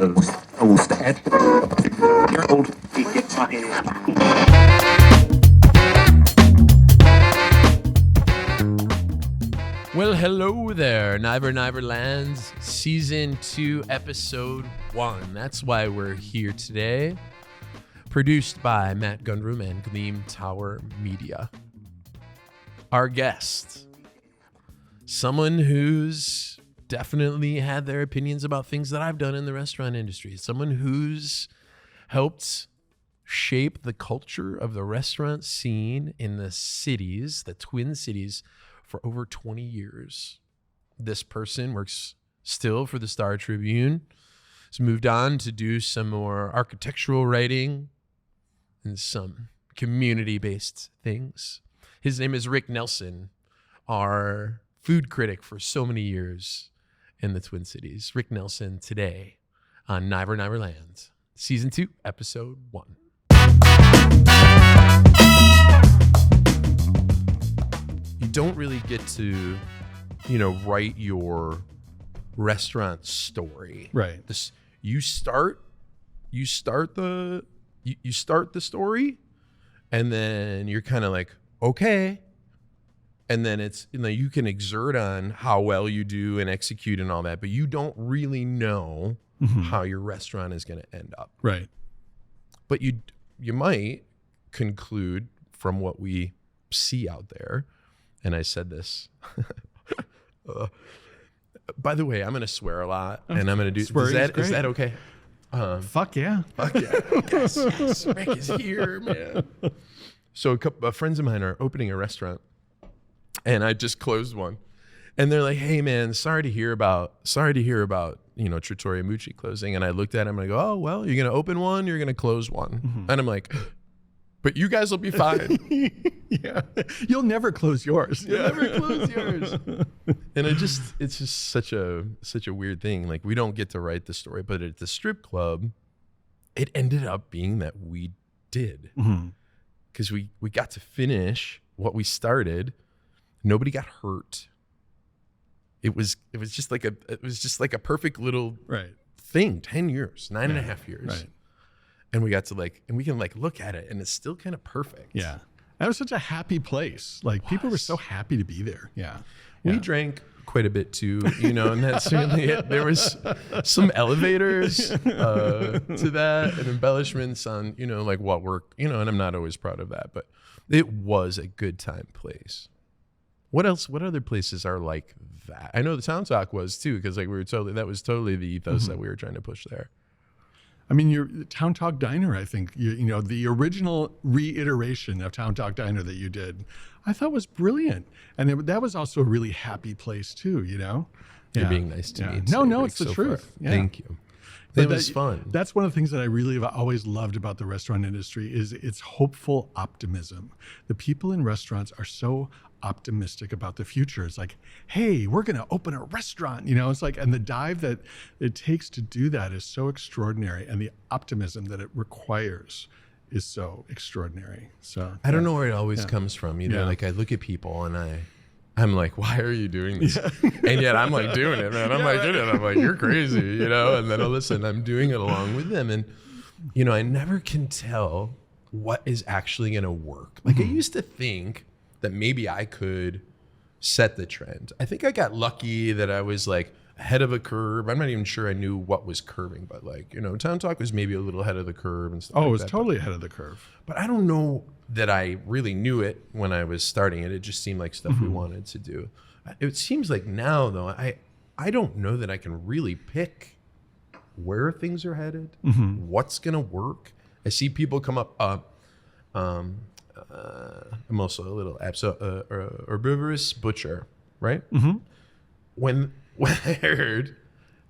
Well, hello there, Niver Niver Land, Season 2, Episode 1. That's why we're here today. Produced by Matt Gundrum and Gleam Tower Media. Our guest, someone who's definitely had their opinions about things that I've done in the restaurant industry. Someone who's helped shape the culture of the restaurant scene in the cities, the Twin Cities, for over 20 years. This person works still for the Star Tribune. Has moved on to do some more architectural writing and some community-based things. His name is Rick Nelson, our food critic for so many years in the Twin Cities. Rick Nelson today on Niver Niver Land, Season 2, Episode 1. You don't really get to, write your restaurant story. Right. You start the story, and then you're kind of like, okay. And then it's, you can exert on how well you do and execute and all that, but you don't really know how your restaurant is going to end up. Right. But you might conclude from what we see out there, and I said this. By the way, I'm going to swear a lot, and I'm going to do. Is that okay? Fuck yeah. Fuck yeah. Yes. Rick is here, man. So a couple of friends of mine are opening a restaurant, and I just closed one, and they're like, "Hey, man, sorry to hear about Trattoria Mucci closing." And I looked at him and I go, "Oh, well, you're going to open one, you're going to close one," and I'm like, "But you guys will be fine." Yeah, you'll never close yours. You'll never close yours. And it's just such a weird thing. Like, we don't get to write the story, but at the strip club, it ended up being that we did, because we got to finish what we started. Nobody got hurt. It was just like a perfect little thing. 10 years, 9.5 years. Right. And we got to we can look at it, and it's still kind of perfect. Yeah. That was such a happy place. Like, people were so happy to be there. Yeah. We drank quite a bit too, and that's certainly it. There was some elevators to that and embellishments on, what work, and I'm not always proud of that, but it was a good time place. What else? What other places are like that? I know the Town Talk was too, because that was totally the ethos that we were trying to push there. I mean, your Town Talk Diner, I think, the original reiteration of Town Talk Diner that you did, I thought was brilliant. And that was also a really happy place too, You're being nice to me. No, it's the truth. Yeah. Thank you. It was fun. That's one of the things that I really have always loved about the restaurant industry is its hopeful optimism. The people in restaurants are so optimistic about the future. It's like, hey, we're going to open a restaurant. It's like, and the dive that it takes to do that is so extraordinary, and the optimism that it requires is so extraordinary. So I don't know where it always comes from. Like, I look at people and I'm like, why are you doing this? And yet I'm like doing it, man. I'm like, you're crazy, And then I'll listen, I'm doing it along with them. And, I never can tell what is actually going to work. Like, I used to think that maybe I could set the trend. I think I got lucky that I was ahead of a curve. I'm not even sure I knew what was curving, but Town Talk was maybe a little ahead of the curve and stuff. Oh, it was totally ahead of the curve. But I don't know that I really knew it when I was starting it. It just seemed like stuff we wanted to do. It seems like now, though, I don't know that I can really pick where things are headed, what's going to work. I see people come up. I'm also a little herbivorous butcher, right? When I heard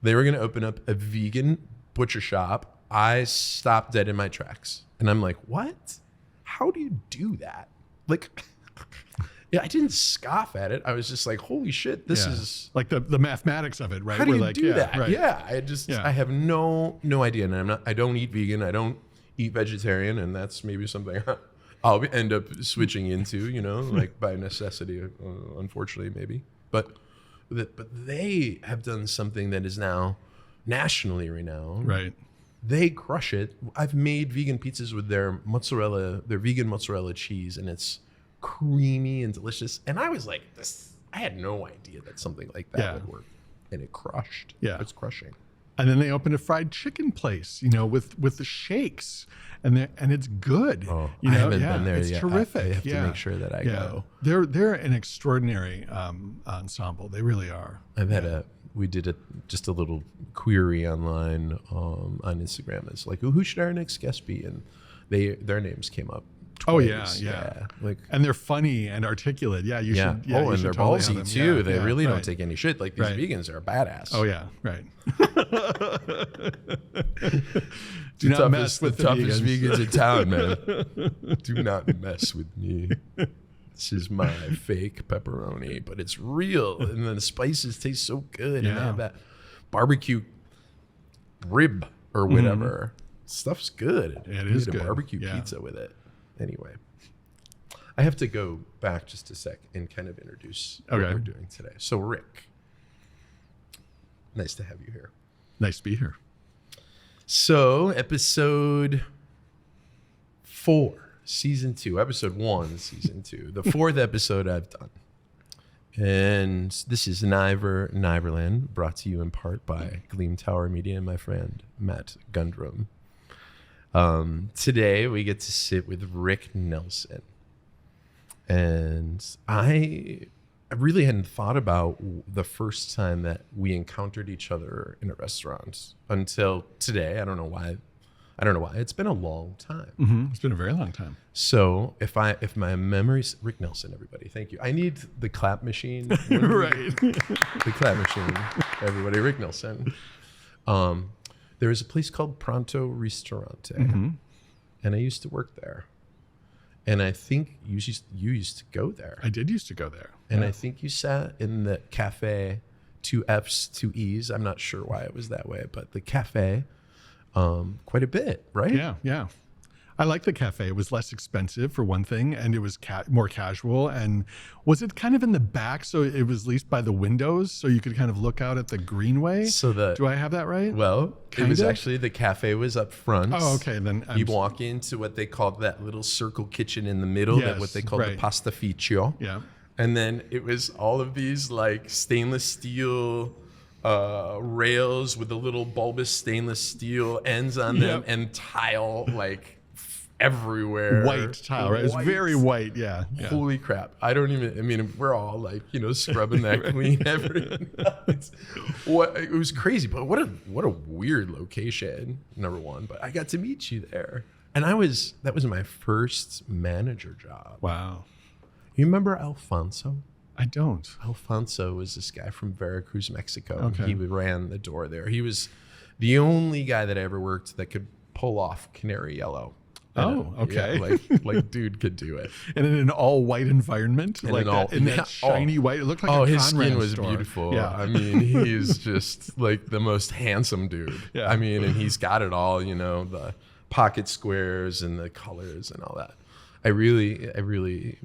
they were going to open up a vegan butcher shop, I stopped dead in my tracks. And I'm like, what? How do you do that? I didn't scoff at it. I was just like, holy shit, this is like the mathematics of it, right? How do you do that? Right. Yeah. I have no idea. And I don't eat vegan. I don't eat vegetarian. And that's maybe something I'll end up switching into, by necessity, unfortunately, maybe. But they have done something that is now nationally renowned. Right. They crush it. I've made vegan pizzas with their vegan mozzarella cheese, and it's creamy and delicious. And I was like, I had no idea that something like that would work. And it crushed. Yeah. It's crushing. And then they opened a fried chicken place, with the shakes, and it's good. Oh, I haven't been there it's yet. terrific. I have to make sure that I go. They're an extraordinary ensemble. They really are. We did just a little query online on Instagram. It's like, who should our next guest be? And their names came up twice. Oh yeah. Like, and they're funny and articulate. Yeah, you should. Yeah, and they're totally ballsy too. Yeah, they really don't take any shit. Like these Right. vegans are badass. Oh yeah, right. Do not mess with the toughest vegans. vegans in town, man. Do not mess with me. This is my fake pepperoni, but it's real. And then the spices taste so good. And I have that barbecue rib or whatever. Stuff's good. It is good. A barbecue pizza with it. Anyway, I have to go back just a sec and kind of introduce what we're doing today. So, Rick, nice to have you here. Nice to be here. So, episode 4, season 2, episode 1, season 2, the 4th episode I've done. And this is Niver Niver Land, brought to you in part by Gleam Tower Media and my friend Matt Gundrum. Today we get to sit with Rick Nelson. And I really hadn't thought about the first time that we encountered each other in a restaurant until today. I don't know why. It's been a long time. Mm-hmm. It's been a very long time. So if my memories, Rick Nelson, everybody, thank you. I need the clap machine. Right. The clap machine, everybody. Rick Nelson. There is a place called Pronto Ristorante, and I used to work there. And I think you used to go there. I did used to go there. And I think you sat in the cafe, 2 F's, 2 E's. I'm not sure why it was that way, but the cafe, quite a bit, right? Yeah. I like the cafe. It was less expensive for one thing, and it was more casual. And was it kind of in the back, so it was at least by the windows, so you could kind of look out at the greenway? Do I have that right? Well, it was actually the cafe was up front. Oh, okay. Then you walk into what they called that little circle kitchen in the middle, that what they called the pastificio. Yeah. And then it was all of these like stainless steel rails with the little bulbous stainless steel ends on them and tile like everywhere. White tile, right? It's very white, yeah. Holy crap. We're all like, scrubbing that clean every night. It was crazy, but what a weird location, number one. But I got to meet you there. And that was my first manager job. Wow. You remember Alfonso? I don't. Alfonso was this guy from Veracruz, Mexico. Okay. He ran the door there. He was the only guy that I ever worked that could pull off canary yellow. Oh, okay. Yeah, like dude could do it. And in an all white environment, in like that shiny white. It looked like a his Conrad skin was store. beautiful. Yeah. I mean, he's just like the most handsome dude. Yeah. I mean, and he's got it all. The pocket squares and the colors and all that. I really,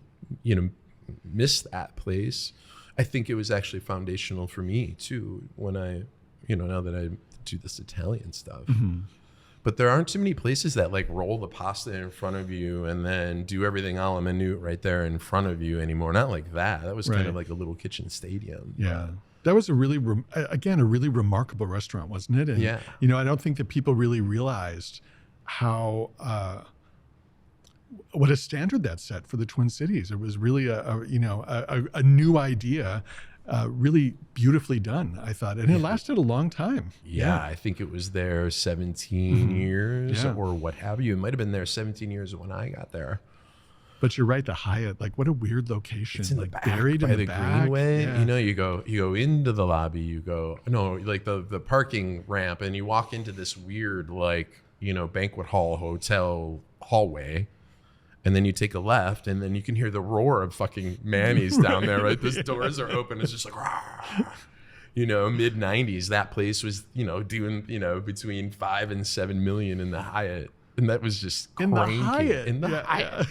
miss that place. I think it was actually foundational for me too when I, now that I do this Italian stuff. Mm-hmm. But there aren't too many places that like roll the pasta in front of you and then do everything a la minute right there in front of you anymore. Not like that. That was kind of like a little kitchen stadium. Yeah. That was a really remarkable restaurant, wasn't it? And, I don't think that people really realized how, what a standard that set for the Twin Cities. It was really a new idea. Really beautifully done, I thought. And it lasted a long time. Yeah, I think it was there 17 years or what have you. It might have been there 17 years when I got there. But you're right, the Hyatt, like what a weird location. It's in like the back, buried by in the back. Greenway. Yeah. You go into the lobby, like the parking ramp, and you walk into this weird banquet hall hotel hallway. And then you take a left, and then you can hear the roar of fucking Manny's down there, right? Those doors are open. It's just like, mid 90s. That place was, doing, between 5 and 7 million in the Hyatt. And that was just cranking. In the Hyatt. In the Hyatt.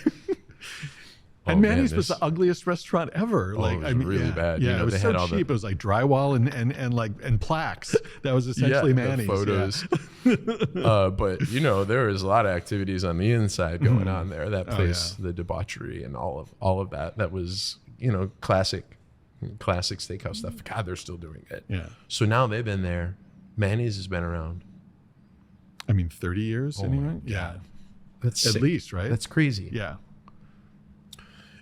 And Manny's was the ugliest restaurant ever. Like, it was really bad. Yeah, it was so cheap. It was like drywall and plaques. That was essentially Manny's. Photos. But there was a lot of activities on the inside going on there. That place, the debauchery and all of that. That was classic steakhouse stuff. God, they're still doing it. Yeah. So now they've been there. Manny's has been around. 30 years anyway. Yeah. That's at sick. least, right? That's crazy. Yeah.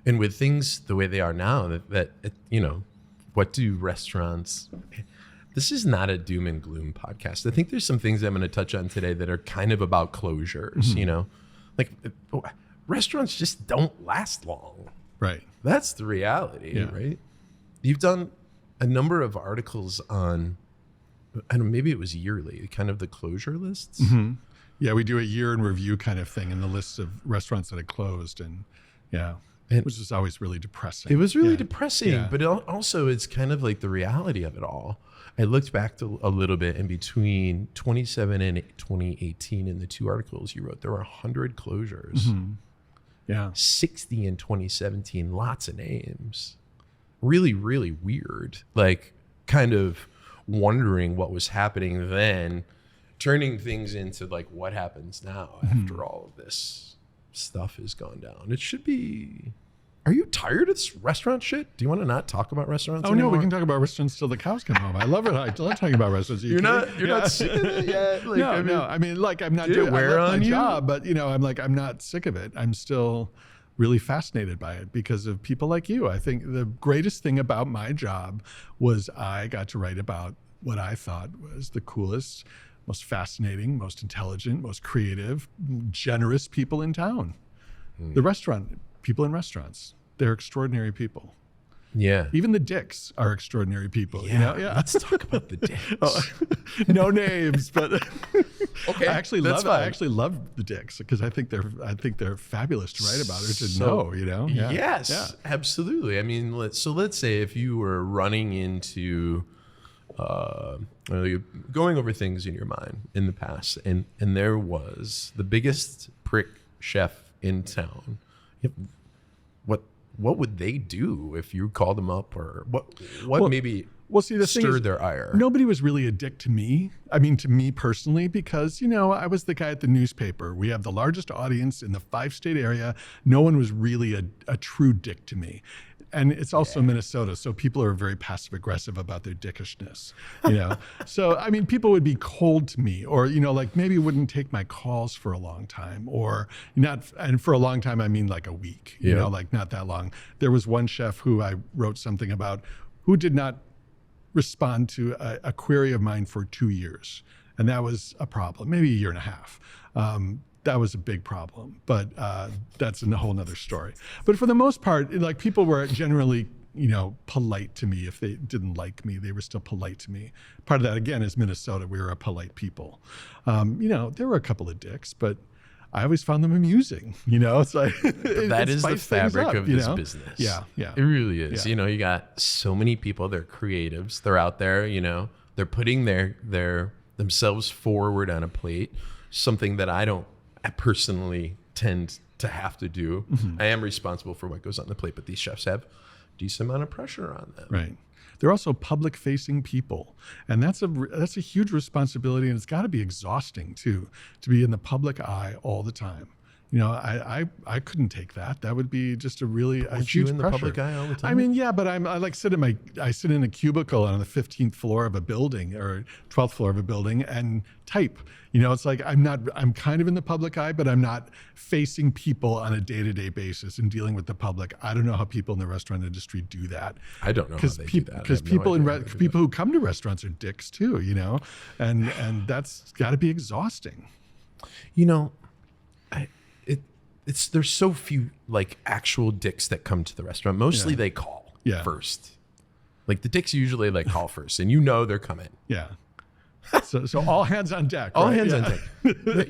And with things the way they are now, what do restaurants? This is not a doom and gloom podcast. I think there's some things I'm going to touch on today that are kind of about closures. Like restaurants just don't last long. Right. That's the reality, right? You've done a number of articles on, I don't know, maybe it was yearly, kind of the closure lists. Mm-hmm. Yeah, we do a year in review kind of thing in the lists of restaurants that had closed, and which is always really depressing. It was really depressing, but also it's kind of like the reality of it all. I looked back a little bit, and between 2017 and 2018 in the two articles you wrote, there were 100 closures. Mm-hmm. Yeah. 60 in 2017, lots of names. Really, really weird. Like kind of wondering what was happening then, turning things into like what happens now after all of this stuff has gone down. It should be. Are you tired of this restaurant shit? Do you want to not talk about restaurants anymore? No, we can talk about restaurants till the cows come home. I love it. I love talking about restaurants. You're not sick of it yet? Like, no. I mean, like I'm not doing my job, but I'm not sick of it. I'm still really fascinated by it because of people like you. I think the greatest thing about my job was I got to write about what I thought was the coolest, most fascinating, most intelligent, most creative, generous people in town. The people in restaurants, they're extraordinary people. Yeah. Even the dicks are extraordinary people. Yeah. Let's talk about the dicks. No names, but okay. I actually love the dicks because I think they're fabulous to write about or to know. Yeah. Yes, absolutely. I mean, let's say if you were running into going over things in your mind in the past, and there was the biggest prick chef in town. What would they do if you called them up, or what stirred their ire? Nobody was really a dick to me. I mean, to me personally, because, I was the guy at the newspaper. We have the largest audience in the 5-state area. No one was really a true dick to me. And it's also Minnesota, so people are very passive aggressive about their dickishness, So, I mean, people would be cold to me, or, like maybe wouldn't take my calls for a long time, or not. And for a long time, I mean like a week, like not that long. There was one chef who I wrote something about who did not respond to a query of mine for 2 years. And that was a problem, maybe a year and a half. That was a big problem, but that's a whole nother story. But for the most part, like people were generally, polite to me. If they didn't like me, they were still polite to me. Part of that, again, is Minnesota. We were a polite people. There were a couple of dicks, but I always found them amusing. It's like that is the fabric of this business. Yeah, it really is. Yeah. You got so many people. They're creatives. They're out there. They're putting their themselves forward on a plate. Something that I personally tend to have to do. Mm-hmm. I am responsible for what goes on the plate, but these chefs have a decent amount of pressure on them. Right. They're also public-facing people, and that's a huge responsibility, and it's got to be exhausting too, to be in the public eye all the time. I couldn't take that. That would be just a huge pressure. The public eye all the time? I mean, yeah, but I sit in a cubicle on the 15th floor of a building or 12th floor of a building and type. It's like I'm kind of in the public eye, but I'm not facing people on a day-to-day basis and dealing with the public. I don't know how people in the restaurant industry do that. I don't know how they do that. Because people who come to restaurants are dicks too, and that's got to be exhausting. There's so few like actual dicks that come to the restaurant. Mostly they call first. Like the dicks usually like call first, and they're coming. Yeah. So all hands on deck. All right? hands on deck. But,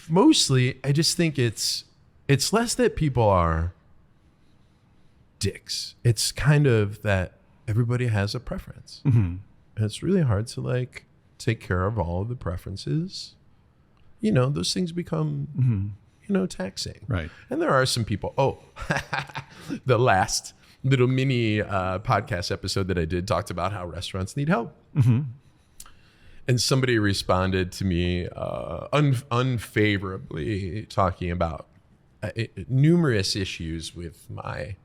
mostly I just think it's less that people are dicks. It's kind of that everybody has a preference, and it's really hard to like take care of all of the preferences. Those things become taxing. Right. And there are some people, the last little mini podcast episode that I did talked about how restaurants need help. Mm-hmm. And somebody responded to me unfavorably, talking about numerous issues with my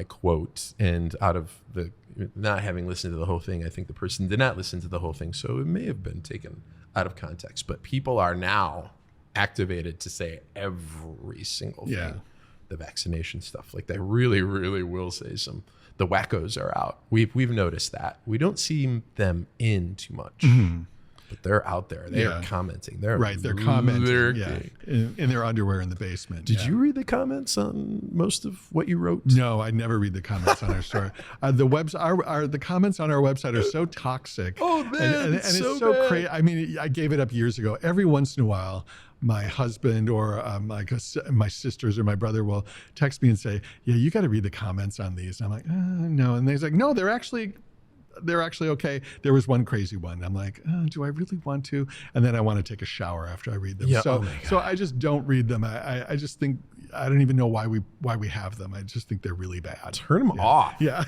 quote. And out of the not having listened to the whole thing, I think the person did not listen to the whole thing, so it may have been taken out of context. But people are now activated to say every single thing. The vaccination stuff, like they really, really will say some. The wackos are out. We've noticed that. We don't see them in too much, but they're out there. They are commenting. They're commenting lurking. In their underwear in the basement. Did you read the comments on most of what you wrote? No, I never read the comments on our story. The comments on our website are so toxic. Oh man, and it's so crazy. I mean, I gave it up years ago. Every once in a while, my husband or my sisters or my brother will text me and say, "Yeah, you got to read the comments on these." And I'm like, "No," and they're like, "No, they're actually okay." There was one crazy one. I'm like, "Do I really want to?" And then I want to take a shower after I read them. Yeah, so I just don't read them. I just think I don't even know why we have them. I just think they're really bad. Turn them off. Yeah.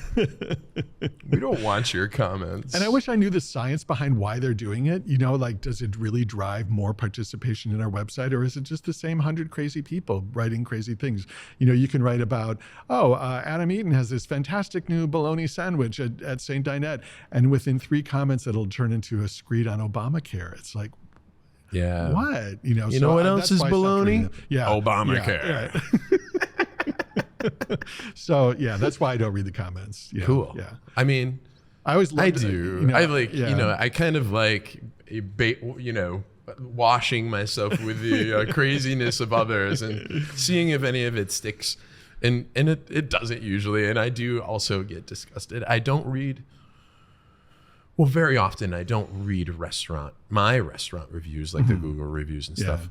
We don't want your comments. And I wish I knew the science behind why they're doing it. Like, does it really drive more participation in our website, or is it just the same 100 crazy people writing crazy things? You can write about, Adam Eaton has this fantastic new bologna sandwich at St. Dinette, and within 3 comments, it'll turn into a screed on Obamacare. It's like, yeah. What? You know what else is baloney? Yeah. Obamacare. Yeah. So that's why I don't read the comments. Cool. Yeah. I mean, I always loved I do. I kind of like, washing myself with the craziness of others and seeing if any of it sticks. And it doesn't usually. And I do also get disgusted. I don't read. Well, very often I don't read my restaurant reviews, like the Google reviews and stuff.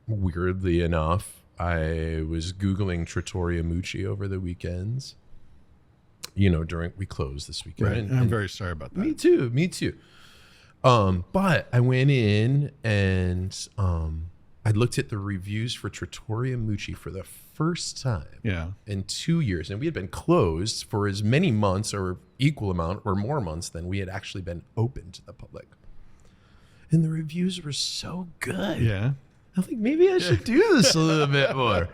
Weirdly enough, I was Googling Trattoria Mucci over the weekends. We closed this weekend. Right. And I'm very sorry about that. Me too. But I went in and I looked at the reviews for Trattoria Mucci for the first time in 2 years. And we had been closed for as many months or equal amount or more months than we had actually been open to the public. And the reviews were so good. Yeah. I think maybe I should do this a little bit more.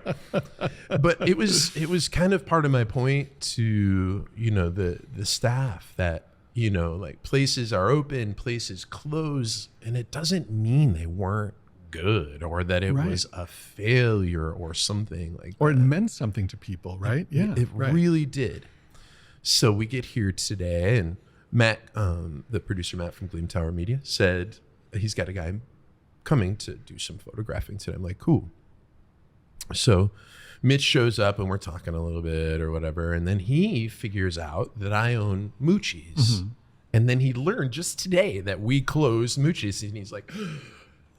But it was kind of part of my point to, the staff that, like places are open, places close, and it doesn't mean they weren't good or that it was a failure or something like or that. It meant something to people, right? It really did. So we get here today, and Matt, the producer Matt from Gleam Tower Media, said he's got a guy coming to do some photographing today. I'm like, cool. So Mitch shows up and we're talking a little bit or whatever, and then he figures out that I own Mucci's. And then he learned just today that we closed Mucci's, and he's like,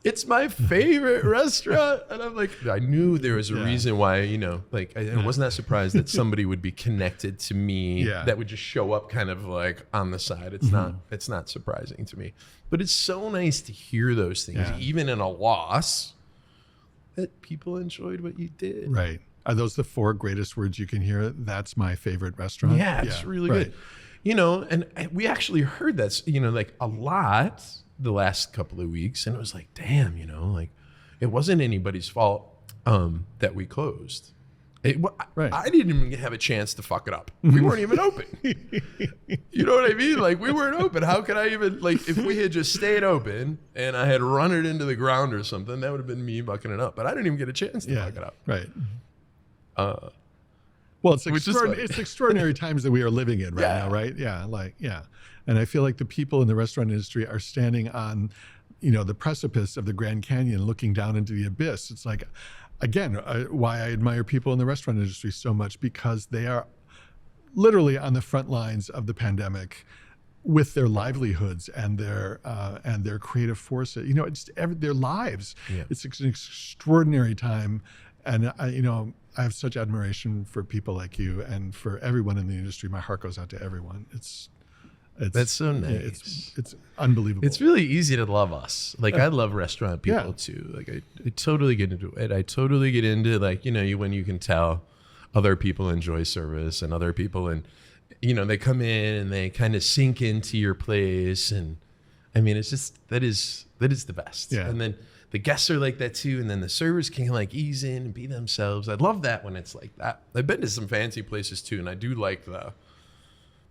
it's my favorite restaurant. And I'm like, I knew there was a reason why, I wasn't that surprised that somebody would be connected to me that would just show up kind of like on the side. It's not surprising to me. But it's so nice to hear those things, even in a loss, that people enjoyed what you did. Right. Are those the 4 greatest words you can hear? That's my favorite restaurant. Yeah, it's really good. And we actually heard that, like a lot the last couple of weeks, and it was like, damn, it wasn't anybody's fault that we closed. I didn't even have a chance to fuck it up. We weren't even open. You know what I mean? Like, we weren't open. How could I even, if we had just stayed open and I had run it into the ground or something, that would have been me fucking it up. But I didn't even get a chance to fuck it up. Right. Well, it's extraordinary times that we are living in now, right? Yeah. And I feel like the people in the restaurant industry are standing on, the precipice of the Grand Canyon, looking down into the abyss. It's like, again, why I admire people in the restaurant industry so much, because they are literally on the front lines of the pandemic with their livelihoods and their creative forces. It's their lives. Yeah. It's an extraordinary time, and I have such admiration for people like you and for everyone in the industry. My heart goes out to everyone. That's so nice. It's unbelievable. It's really easy to love us. Like I love restaurant people too. Like I totally get into it. I totally get into like, when you can tell other people enjoy service and other people, and they come in and they kind of sink into your place, and I mean it's just that is the best. Yeah. And then the guests are like that too, and then the servers can like ease in and be themselves. I love that when it's like that. I've been to some fancy places too, and I do like the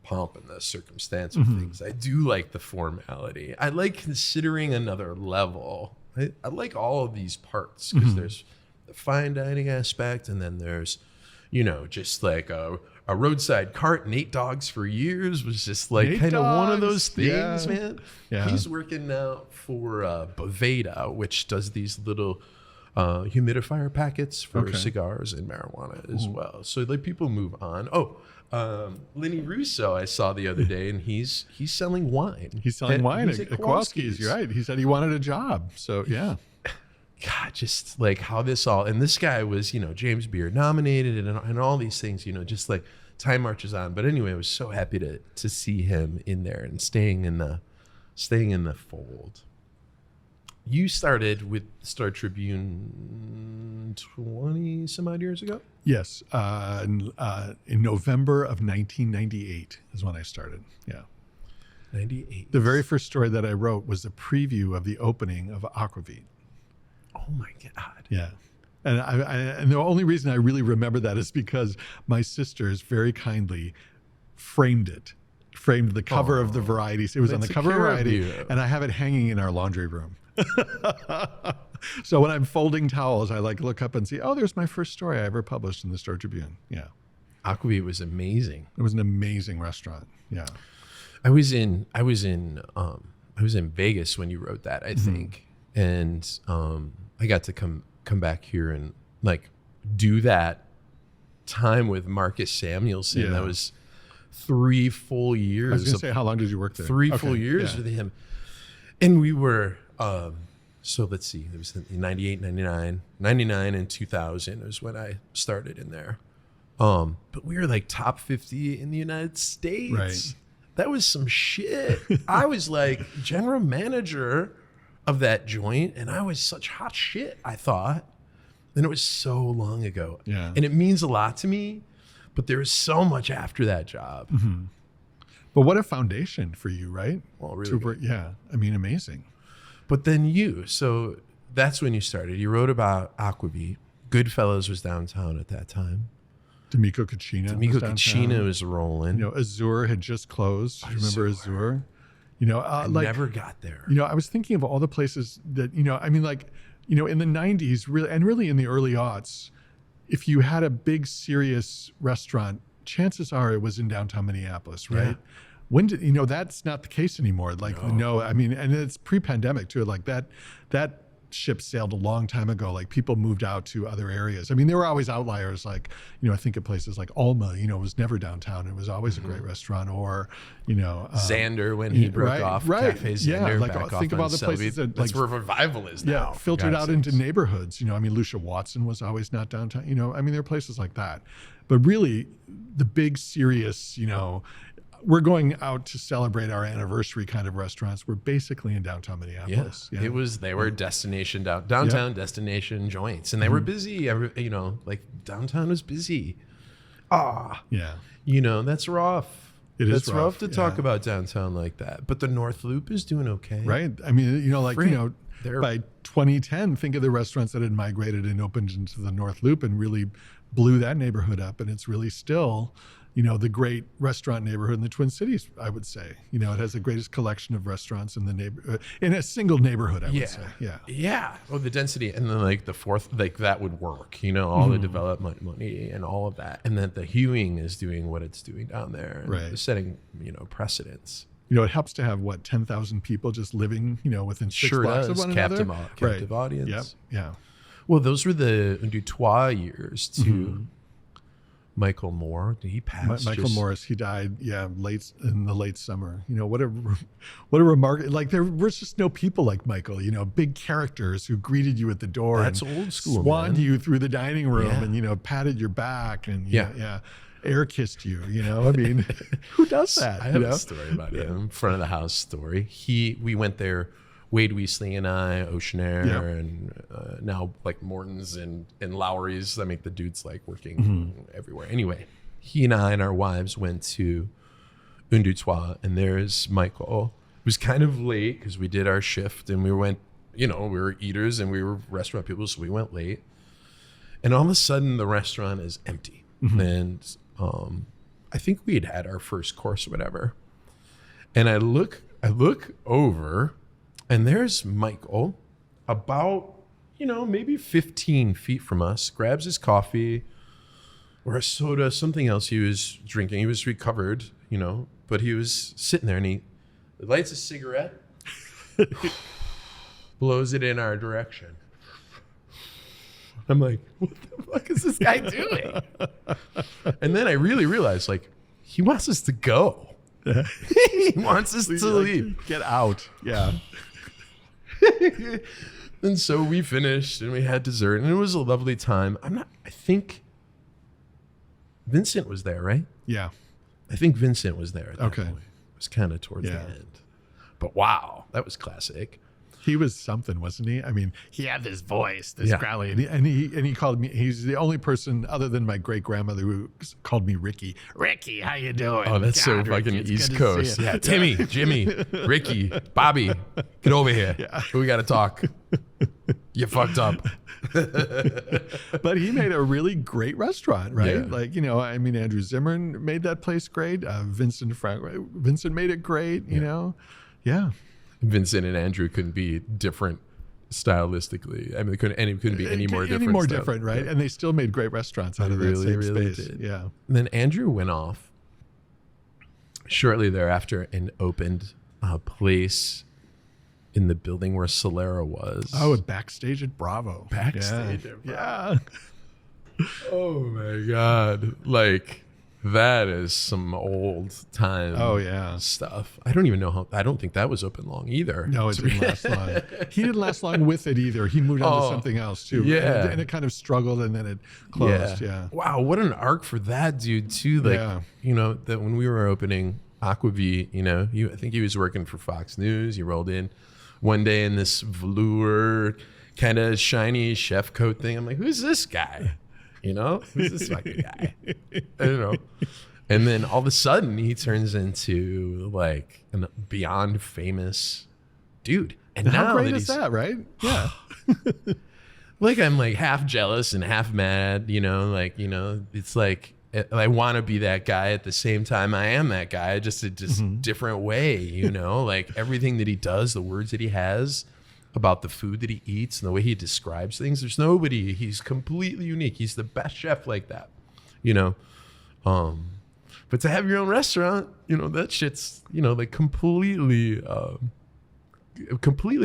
pomp and the circumstance of things. I do like the formality. I like considering another level. I like all of these parts because there's the fine dining aspect, and then there's just like a roadside cart and 8 dogs for years was just like kind of one of those things, man. Yeah. He's working now for Boveda, which does these little humidifier packets for cigars and marijuana as well. So like people move on. Lenny Russo I saw the other day, and he's selling wine. He's selling wine at Kowalski's. You're right. He said he wanted a job. So yeah. God, just like how this all, and this guy was, James Beard nominated and all these things, just like time marches on. But anyway, I was so happy to see him in there and staying in the fold. You started with Star Tribune 20 some odd years ago? Yes. In November of 1998 is when I started. Yeah. 98. The very first story that I wrote was a preview of the opening of Aquavit. Oh my God. Yeah. And and the only reason I really remember that is because my sisters very kindly framed the cover of the Variety. It was on the cover of Variety, and I have it hanging in our laundry room. So when I'm folding towels, I like look up and see, there's my first story I ever published in the Star Tribune. Yeah. Aquavit was amazing. It was an amazing restaurant. Yeah. I was in Vegas when you wrote that, I think. And I got to come back here and like do that time with Marcus Samuelson. Yeah. That was 3 full years. I was going to say, how long did you work there? 3 full years with him. And we were, so let's see, it was 98, 99 and 2000 was when I started in there. But we were like top 50 in the United States. Right. That was some shit. I was like general manager of that joint, and I was such hot shit, I thought. And it was so long ago. Yeah. And it means a lot to me, but there was so much after that job. But what a foundation for you, right? Well, really. Yeah. I mean, amazing. But then so that's when you started. You wrote about Aquavit. Goodfellas was downtown at that time. D'Amico Cucina was rolling. Azure had just closed. Do you remember Azure? I never got there. I was thinking of all the places that, in the 90s, really in the early aughts, if you had a big, serious restaurant, chances are it was in downtown Minneapolis, right? Yeah. When did, that's not the case anymore. Like, no, I mean, and it's pre-pandemic too. Like that ship sailed a long time ago. Like people moved out to other areas. I mean, there were always outliers. Like, I think of places like Alma, it was never downtown. It was always a great restaurant. Or, Xander when he broke off Cafe Xander back off think of all the places that's where Revival is now. Yeah, filtered out into neighborhoods. Lucia Watson was always not downtown. There are places like that. But really, the big, serious, we're going out to celebrate our anniversary kind of restaurants. We're basically in downtown Minneapolis. Yeah. They were destination downtown destination joints, and they were busy. Like downtown was busy. Yeah. That's rough. It's rough to talk about downtown like that. But the North Loop is doing okay. Right. I mean, by 2010, think of the restaurants that had migrated and opened into the North Loop and really blew that neighborhood up. And it's really still, the great restaurant neighborhood in the Twin Cities, I would say. It has the greatest collection of restaurants in the in a single neighborhood, I would say. Yeah. Yeah. Oh, the density. And then like the fourth, like that would work, all the development money and all of that. And then the hewing is doing what it's doing down there. And right. Setting, precedents. It helps to have 10,000 people just living, within 6 blocks of one another. Captive audience. Yep. Yeah. Well, those were the Dutois years too. Michael Moore, he passed. Michael Morris, he died, late in the late summer. What a remark! Like there was just no people like Michael. Big characters who greeted you at the door. That's and old school. Swanned you through the dining room and patted your back and yeah. air kissed you, you know? I mean, who does that? I have a story about him, front of the house story. We went there, Wade Weasley and I, Ocean Air, and now like Morton's and Lowry's. I make the dudes like working everywhere. Anyway, he and I and our wives went to Un Deux Trois, and there's Michael. It was kind of late because we did our shift and we went, we were eaters and we were restaurant people, so we went late. And all of a sudden the restaurant is empty. And I think we had our first course or whatever. And I look over and there's Michael about, maybe 15 feet from us, grabs his coffee or a soda, something else he was drinking. He was recovered, but he was sitting there and he lights a cigarette, blows it in our direction. I'm like, what the fuck is this guy doing? And then I really realized, like, he wants us to go. He wants us to leave. Get out. Yeah. And so we finished and we had dessert and it was a lovely time. I think Vincent was there, right? Yeah. I think Vincent was there at that point. It was kind of towards the end. But wow, that was classic. He was something, wasn't he? I mean, he had this voice, this growly, and he called me. He's the only person other than my great grandmother who called me Ricky. Ricky, how you doing? Oh, that's so fucking East Coast. Yeah, Timmy, Jimmy, Ricky, Bobby, get over here. Yeah. We got to talk. You fucked up. But he made a really great restaurant, right? Yeah. Like, Andrew Zimmern made that place great. Vincent made it great, you know? Yeah. Vincent and Andrew couldn't be different stylistically. I mean, it couldn't be any more different. Any more different, right? Yeah. And they still made great restaurants out of that same space. Did. Yeah. And then Andrew went off shortly thereafter and opened a place in the building where Solera was. Oh, backstage at Bravo. Backstage at Bravo. Yeah. Oh my God. Like, that is some old time stuff. I don't think that was open long either. No, it didn't last long. He didn't last long with it either. He moved on to something else too. Yeah. And it kind of struggled and then it closed. Yeah. Wow, what an arc for that dude too. Like, that when we were opening Aquavit, I think he was working for Fox News. He rolled in one day in this velour kind of shiny chef coat thing. I'm like, who's this guy? Who's this fucking guy? I don't know. And then all of a sudden he turns into like a beyond famous dude. And how now great is that, right? Yeah. Like I'm like half jealous and half mad, it's like I want to be that guy at the same time I am that guy, just a different way, like everything that he does, the words that he has about the food that he eats and the way he describes things. There's nobody. He's completely unique. He's the best chef like that, But to have your own restaurant, that shit's, like completely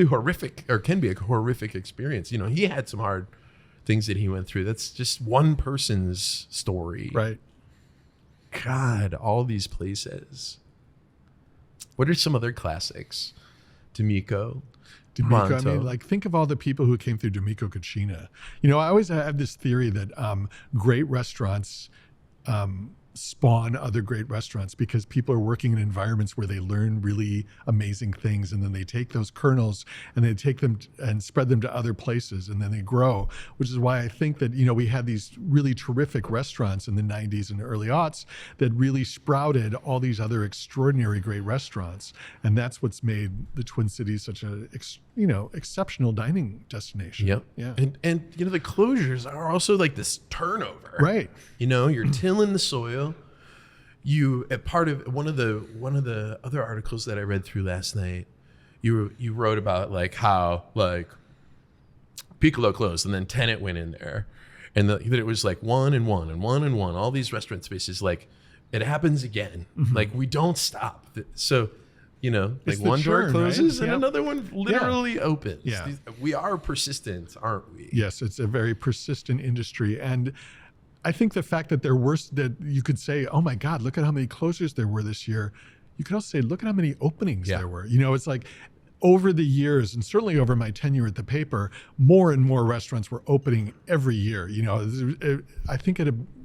horrific, or can be a horrific experience. He had some hard things that he went through. That's just one person's story. Right. God, all these places. What are some other classics? D'Amico. I mean, like, think of all the people who came through D'Amico Cucina. I always have this theory that great restaurants spawn other great restaurants because people are working in environments where they learn really amazing things, and then they take those kernels and they take them and spread them to other places, and then they grow, which is why I think that, we had these really terrific restaurants in the 90s and early aughts that really sprouted all these other extraordinary great restaurants. And that's what's made the Twin Cities such a exceptional dining destination. Yep. Yeah. And the closures are also like this turnover. Right. You're tilling the soil. You, at part of one of the other articles that I read through last night, you wrote about like how like Piccolo closed and then Tenet went in there, and that it was like one and one and one and one. All these restaurant spaces, like it happens again. Like we don't stop. So like one door closes and another one literally opens. Yeah. We are persistent, aren't we? Yes, it's a very persistent industry. And I think the fact that that you could say, oh my God, look at how many closures there were this year. You could also say, look at how many openings there were. It's like over the years, and certainly over my tenure at the paper, more and more restaurants were opening every year. I think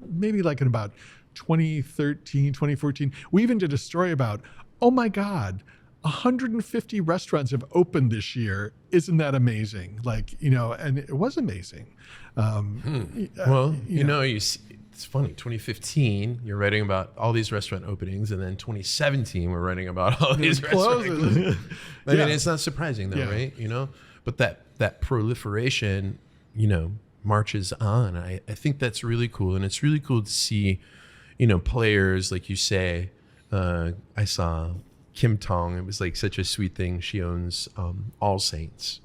maybe like in about 2013, 2014. We even did a story about, oh my God, 150 restaurants have opened this year. Isn't that amazing? Like, and it was amazing. Well, it's funny. 2015, you're writing about all these restaurant openings, and then 2017, we're writing about all these restaurant closings. I mean, it's not surprising though, right? But that proliferation, marches on. I think that's really cool, and it's really cool to see, players like you say. I saw Kim Tong. It was like such a sweet thing. She owns All Saints,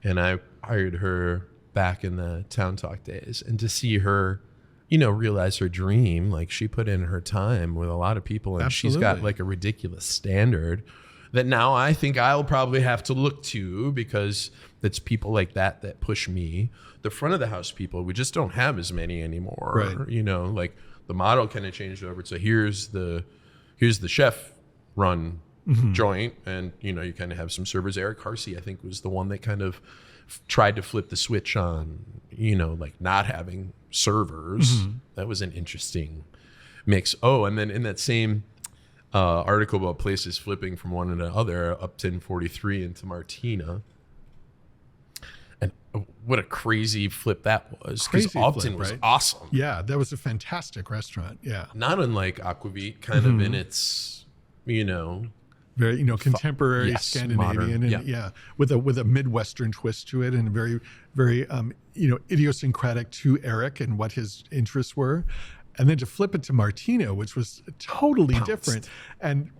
and I hired her back in the Town Talk days, and to see her, realize her dream, like she put in her time with a lot of people, and She's got like a ridiculous standard that now I think I'll probably have to look to, because it's people like that push me. The front of the house people, we just don't have as many anymore. Right. Like the model kind of changed over. So here's the chef run joint, and you kind of have some servers. Eric Harsey, I think, was the one that kind of tried to flip the switch on, like not having servers. That was an interesting mix. Oh, and then in that same article about places flipping from one to the other, Upton 43 into Martina. And what a crazy flip that was, because Upton was awesome. Yeah, that was a fantastic restaurant. Yeah. Not unlike Aquavit, kind of in its, very, contemporary Scandinavian, modern, and with a Midwestern twist to it, and very, very, idiosyncratic to Eric and what his interests were. And then to flip it to Martina, which was totally different and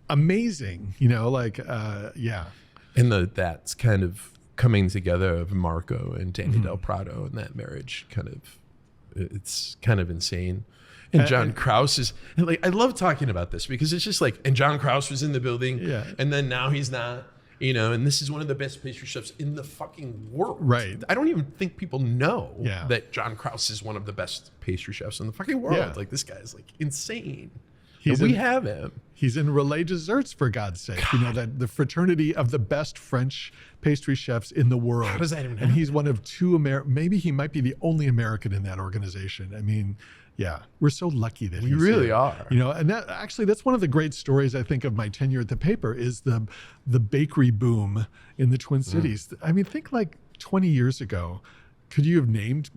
amazing, And that's kind of coming together of Marco and Danny Del Prado and that marriage, it's kind of insane. And John Krause is like, I love talking about this because it's just like, and John Krause was in the building, and then now he's not, and this is one of the best pastry chefs in the fucking world. Right. I don't even think people know that John Krause is one of the best pastry chefs in the fucking world. Yeah. Like, this guy's like insane. We have him. He's in Relais Desserts, for God's sake. That the fraternity of the best French pastry chefs in the world. How does that even happen? And he's one of two maybe he might be the only American in that organization. I mean, we're so lucky that we really are. And that's one of the great stories, I think, of my tenure at the paper is the bakery boom in the Twin Cities. I mean, think like 20 years ago, could you have named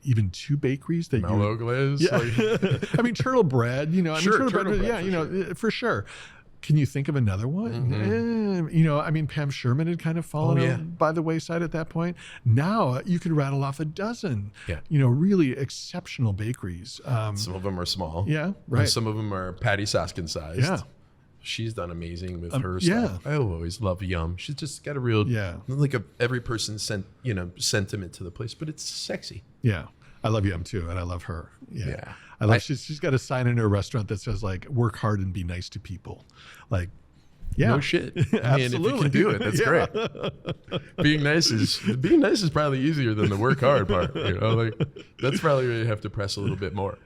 even two bakeries that Mellow Glaze? Yeah. I mean, Turtle Bread, Turtle Bread, Bread, for sure. Can you think of another one? I mean, Pam Sherman had kind of fallen by the wayside at that point. Now you could rattle off a dozen, really exceptional bakeries. Some of them are small. Yeah, right. And some of them are Patty Soskin sized. Yeah. She's done amazing with her stuff. I always love Yum. She's just got a real, like every person's sentiment to the place, but it's sexy. Yeah. I love Yum too, and I love her. Yeah. I love she's got a sign in her restaurant that says like, work hard and be nice to people. Like, no shit. I mean, if you can do it, that's great. Being nice is probably easier than the work hard part. Like that's probably where you have to press a little bit more.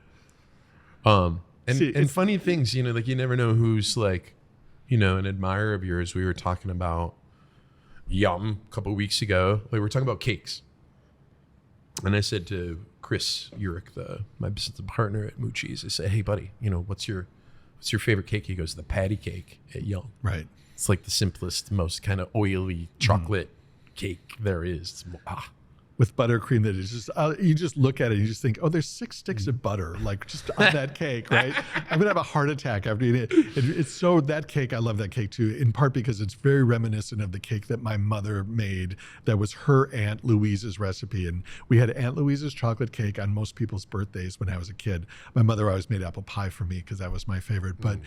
And funny things, like you never know who's like, an admirer of yours. We were talking about Yum a couple of weeks ago. Like we were talking about cakes. And I said to Chris Urich, my business partner at Mucci's, I said, "Hey, buddy, what's your favorite cake?" He goes, "The patty cake at Yum." Right. It's like the simplest, most kind of oily chocolate cake there is. With buttercream that is just, you just look at it and you just think, oh, there's 6 sticks of butter, like just on that cake, right? I'm going to have a heart attack after eating it. It's so, that cake, I love that cake too, in part because it's very reminiscent of the cake that my mother made that was her Aunt Louise's recipe. And we had Aunt Louise's chocolate cake on most people's birthdays when I was a kid. My mother always made apple pie for me because that was my favorite. But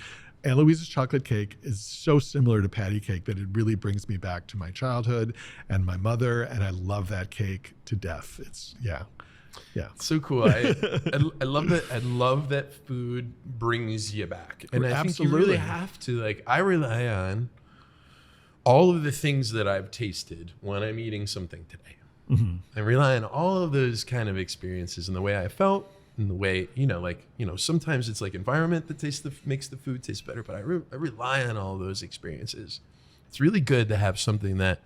Aunt Louise's chocolate cake is so similar to patty cake that it really brings me back to my childhood and my mother, and I love that cake to death. It's so cool. I love that. I love that food brings you back, and I think you really have to. Like, I rely on all of the things that I've tasted when I'm eating something today. I rely on all of those kind of experiences and the way I felt. And the way, sometimes it's like environment that makes the food taste better, but I rely on all those experiences. It's really good to have something that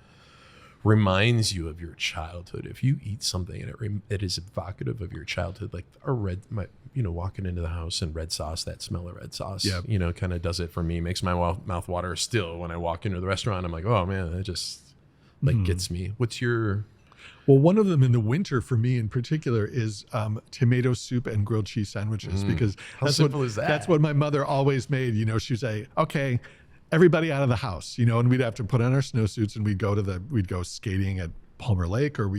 reminds you of your childhood. If you eat something and it is evocative of your childhood, like walking into the house and red sauce, that smell of red sauce, kind of does it for me. Makes my mouth water still when I walk into the restaurant. I'm like, oh man, that just gets me. What's your... Well, one of them in the winter for me in particular is tomato soup and grilled cheese sandwiches, because that's what my mother always made. She'd say, okay, everybody out of the house, and we'd have to put on our snowsuits and we'd go skating at Palmer Lake, or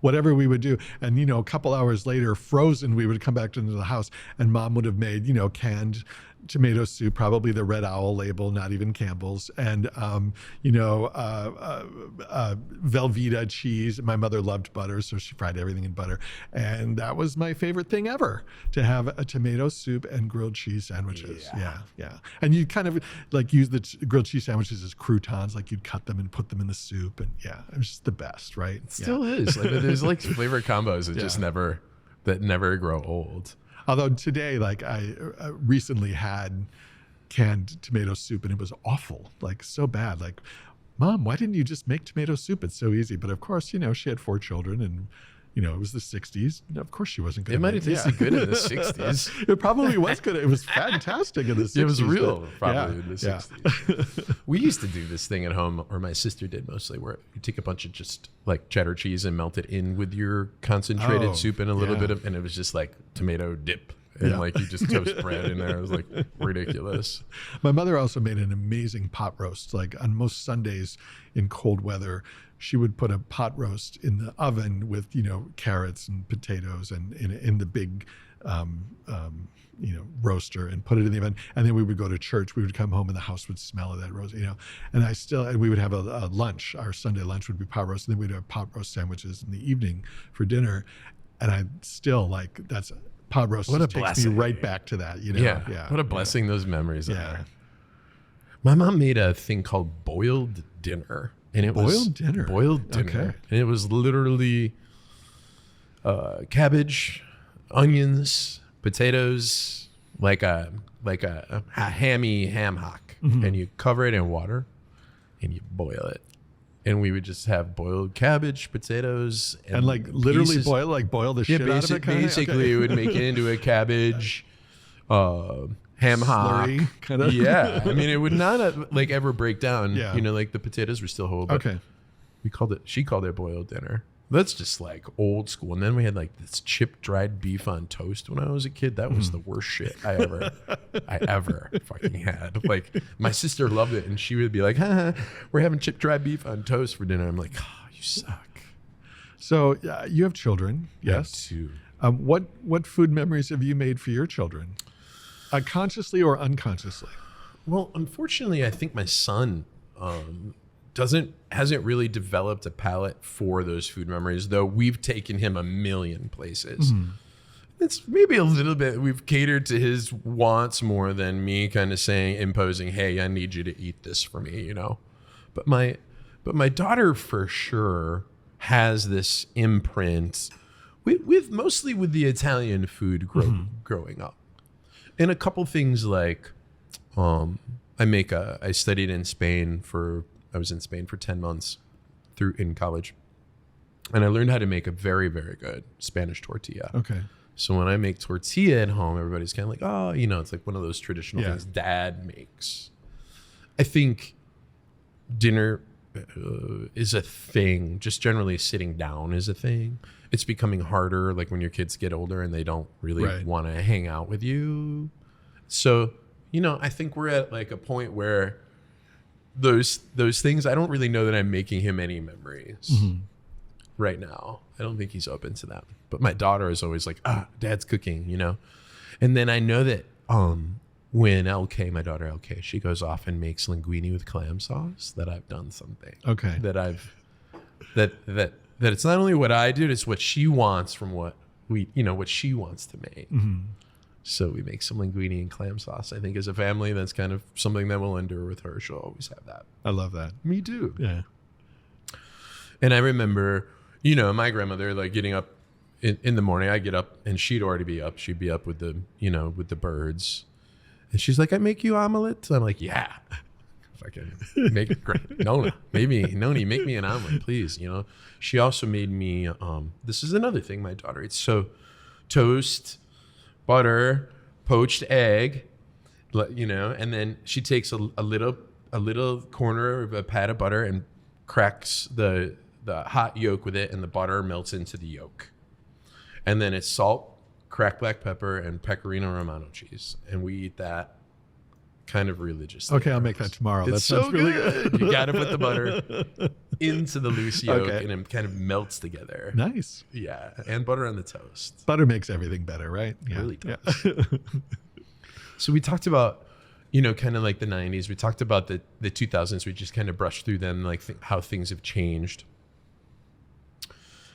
whatever we would do. And a couple hours later, frozen, we would come back into the house and mom would have made canned tomato soup, probably the Red Owl label, not even Campbell's, and Velveeta cheese. My mother loved butter, so she fried everything in butter, and that was my favorite thing ever, to have a tomato soup and grilled cheese sandwiches. Yeah. And you kind of like use the grilled cheese sandwiches as croutons, like you'd cut them and put them in the soup, and it was just the best, right? It still is. Like, there's like flavor combos that just never grow old. Although today, like I recently had canned tomato soup and it was awful, like so bad. Like, Mom, why didn't you just make tomato soup? It's so easy. But of course, she had 4 children and, it was the 60s. Of course she wasn't good. It might have tasted good in the 60s. It probably was good. It was fantastic in the 60s. It was real probably in the 60s. We used to do this thing at home, or my sister did mostly, where you take a bunch of just like cheddar cheese and melt it in with your concentrated soup and a little bit of, and it was just like tomato dip. And like you just toast bread in there. It was like ridiculous. My mother also made an amazing pot roast. Like on most Sundays in cold weather, she would put a pot roast in the oven with, carrots and potatoes and in the big, roaster, and put it in the oven. And then we would go to church. We would come home and the house would smell of that roast, and we would have a lunch. Our Sunday lunch would be pot roast. And then we'd have pot roast sandwiches in the evening for dinner. And I still that's pot roast takes me right back to that, Yeah. What a blessing those memories are. My mom made a thing called boiled dinner. And it was boiled dinner. Okay. And it was literally cabbage, onions, potatoes, like a hammy ham hock. Mm-hmm. And you cover it in water and you boil it. And we would just have boiled cabbage, potatoes, and like literally boil the shit out of it. Basically, it would make it into a cabbage, ham hock, kind of. Yeah, I mean, it would not like ever break down. Yeah. Like the potatoes were still whole. But she called it boiled dinner. That's just like old school. And then we had like this chip dried beef on toast when I was a kid. That was the worst shit I ever fucking had. Like my sister loved it and she would be like, we're having chip dried beef on toast for dinner. I'm like, oh, you suck. So you have children. Yes. I have 2. What food memories have you made for your children? Consciously or unconsciously? Well, unfortunately, I think my son, hasn't really developed a palate for those food memories, though we've taken him a million places. Mm-hmm. It's maybe a little bit, we've catered to his wants more than me kind of imposing, hey, I need you to eat this for me, But my daughter for sure has this imprint with mostly with the Italian food growing up. And a couple things like I studied in Spain I was in Spain for 10 months in college. And I learned how to make a very, very good Spanish tortilla. Okay. So when I make tortilla at home, everybody's kind of like, oh, it's like one of those traditional things Dad makes. I think dinner is a thing. Just generally sitting down is a thing. It's becoming harder, like when your kids get older and they don't really want to hang out with you. So, I think we're at like a point where those things, I don't really know that I'm making him any memories right now. I don't think he's open to that. But my daughter is always like, Dad's cooking, And then I know that when my daughter LK, she goes off and makes linguine with clam sauce, that I've done something. Okay. That it's not only what I do, it's what she wants from what what she wants to make. Mm-hmm. So we make some linguine and clam sauce. I think as a family, that's kind of something that we'll endure with her. She'll always have that. I love that. Me too. Yeah. And I remember, my grandmother, like getting up in the morning. I get up and she'd already be up. She'd be up with the, with the birds. And she's like, I make you omelet. I'm like, yeah. fucking make great. Noni, make me an omelet, please. You know, she also made me, this is another thing my daughter eats. So toast, butter, poached egg, you know, and then she takes a little corner of a pat of butter and cracks the hot yolk with it, and the butter melts into the yolk. And then it's salt, cracked black pepper, and pecorino romano cheese. And we eat that kind of religiously. Okay, I'll make that tomorrow. It's That so sounds really good. You got to put the butter into the loose yolk, and it kind of melts together. Nice. Yeah, and butter on the toast. Butter makes everything better, right? It really does. So we talked about, you know, kind of like the 90s. We talked about the 2000s. We just kind of brushed through them, like how things have changed.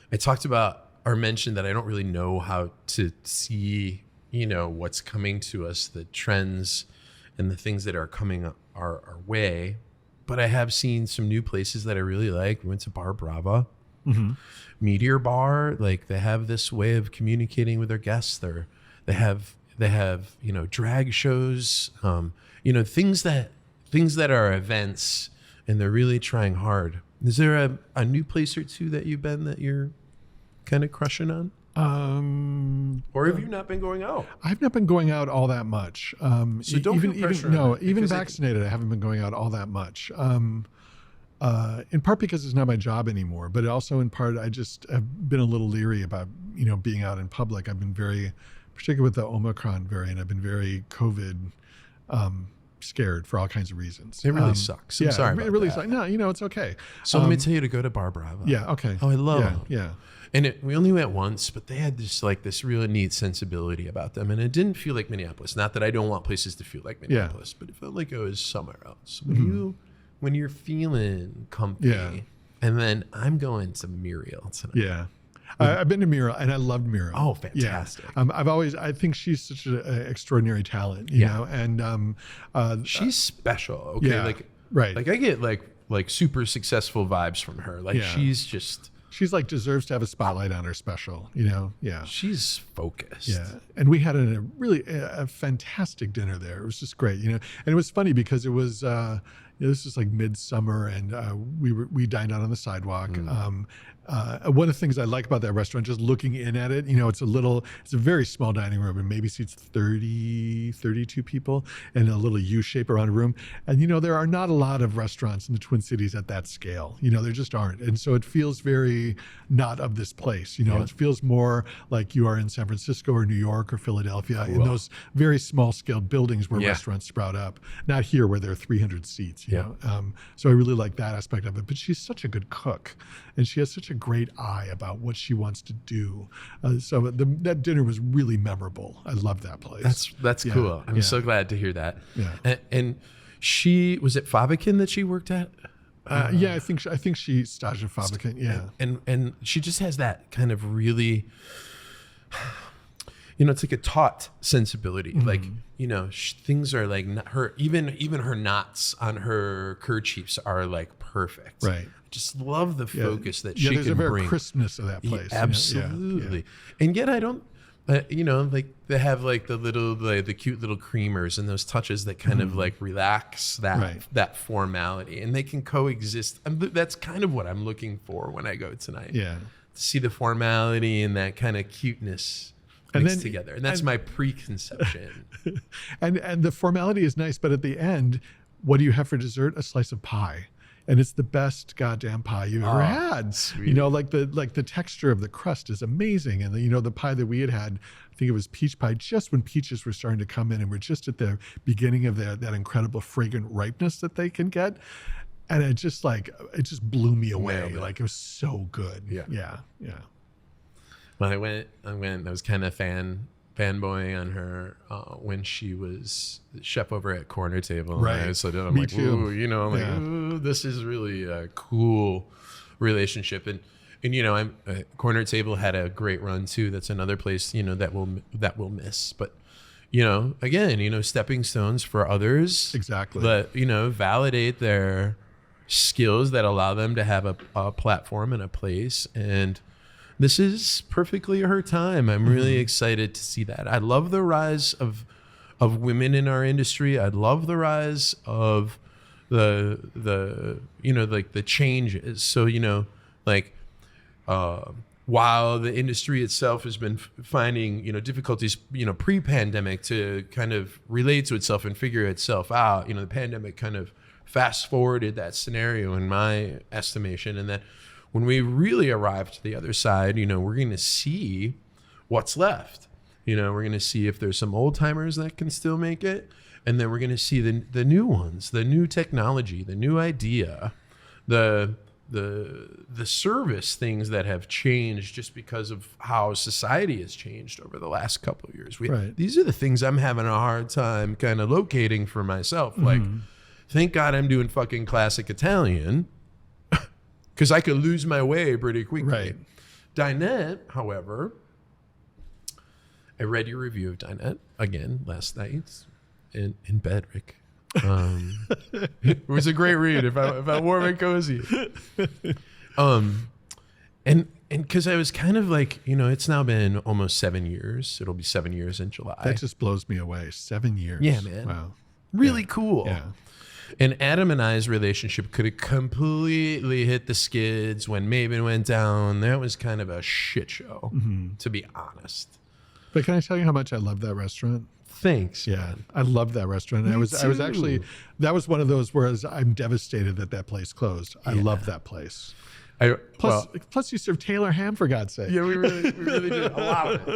I talked about or mentioned that I don't really know how to see, you know, what's coming to us, the trends and the things that are coming our way. But I have seen some new places that I really like. We went to Bar Brava, Meteor Bar. Like, they have this way of communicating with their guests. They have, you know, drag shows, you know, things that are events, and they're really trying hard. Is there a new place or two that you've been that you're kind of crushing on? Or have you not been going out? I've not been going out all that much. So don't feel pressure. Even vaccinated, I haven't been going out all that much. In part because it's not my job anymore, but also in part I just have been a little leery about, you know, being out in public. I've been very, particularly with the Omicron variant, I've been very COVID scared for all kinds of reasons. It really sucks. I'm sorry about it really that. sucks. No, you know, it's okay. So let me tell you to go to Bar Brava. Yeah, okay. Oh, I love them. Yeah. And we only went once, but they had this really neat sensibility about them. And it didn't feel like Minneapolis. Not that I don't want places to feel like Minneapolis, but it felt like it was somewhere else. When you're feeling comfy, and then I'm going to Muriel tonight. Yeah. I've been to Muriel, and I loved Muriel. Oh, fantastic. Yeah. I think she's such an extraordinary talent, you know, and she's special. Okay. Yeah, right. Like I get like super successful vibes from her. Like she's like deserves to have a spotlight on her special, you know? Yeah. She's focused. Yeah. And we had a really fantastic dinner there. It was just great, you know? And it was funny because it was, this was like midsummer, and we dined out on the sidewalk. One of the things I like about that restaurant, just looking in at it, you know, it's a very small dining room, and maybe seats 32 people, and a little U-shape around a room. And, you know, there are not a lot of restaurants in the Twin Cities at that scale. You know, there just aren't. And so it feels very not of this place. You know, it feels more like you are in San Francisco or New York or Philadelphia, in those very small scale buildings where restaurants sprout up. Not here where there are 300 seats. You know? So I really like that aspect of it. But she's such a good cook, and she has such a great eye about what she wants to do. So that dinner was really memorable. I love that place. That's cool. I'm so glad to hear that. Yeah. And she was at Faviken that she worked at. Yeah, I think she staged at Faviken. Yeah, and she just has that kind of really, you know, it's like a taut sensibility. Like, you know, things are like her. Even her knots on her kerchiefs are like perfect. Right. Just love the focus that she there's can a very bring. Crispness of that place. Absolutely. And yet I don't, you know, like they have like the cute little creamers and those touches that kind of like relax that formality, and they can coexist. And that's kind of what I'm looking for when I go tonight. Yeah. To see the formality and that kind of cuteness mixed together. And that's my preconception. and the formality is nice, but at the end, what do you have for dessert? A slice of pie. And it's the best goddamn pie you've ever had. Sweet. You know, like the texture of the crust is amazing. And the pie that we had, I think it was peach pie, just when peaches were starting to come in, and we're just at the beginning of that incredible fragrant ripeness that they can get. And it just blew me away. Like, it was so good. Yeah. When I went, I was kind of fanboying on her when she was chef over at Corner Table. Right. So I'm Me like, too. ooh, you know, I'm like, ooh, this is really a cool relationship. And you know, Corner Table had a great run too. That's another place, you know, that we'll miss. But, you know, again, you know, stepping stones for others. Exactly. That, you know, validate their skills that allow them to have a platform and a place. And this is perfectly her time. I'm really excited to see that. I love the rise of women in our industry. I love the rise of like the changes. So, like, while the industry itself has been finding, difficulties, pre-pandemic to kind of relate to itself and figure itself out, the pandemic kind of fast forwarded that scenario in my estimation. And that when we really arrive to the other side, we're going to see what's left. We're going to see if there's some old timers that can still make it. And then we're going to see the new ones, the new technology, the new idea, the service things that have changed just because of how society has changed over the last couple of years. These are the things I'm having a hard time kind of locating for myself. Mm-hmm. Like, thank God I'm doing fucking classic Italian, because I could lose my way pretty quickly. Right. Dinette, however, I read your review of Dinette again last night in bed, Rick. It was a great read. If I warm and cozy. And because I was kind of like, it's now been almost 7 years. It'll be 7 years in July. That just blows me away. 7 years. Yeah, man. Wow. Really cool. Yeah. And Adam and I's relationship could have completely hit the skids when Maven went down. That was kind of a shit show, to be honest. But can I tell you how much I love that restaurant? Thanks. Yeah, man. I love that restaurant. And I was actually, that was one of those where I'm devastated that place closed. I love that place. Plus you serve Taylor ham, for God's sake. Yeah, we really did a lot of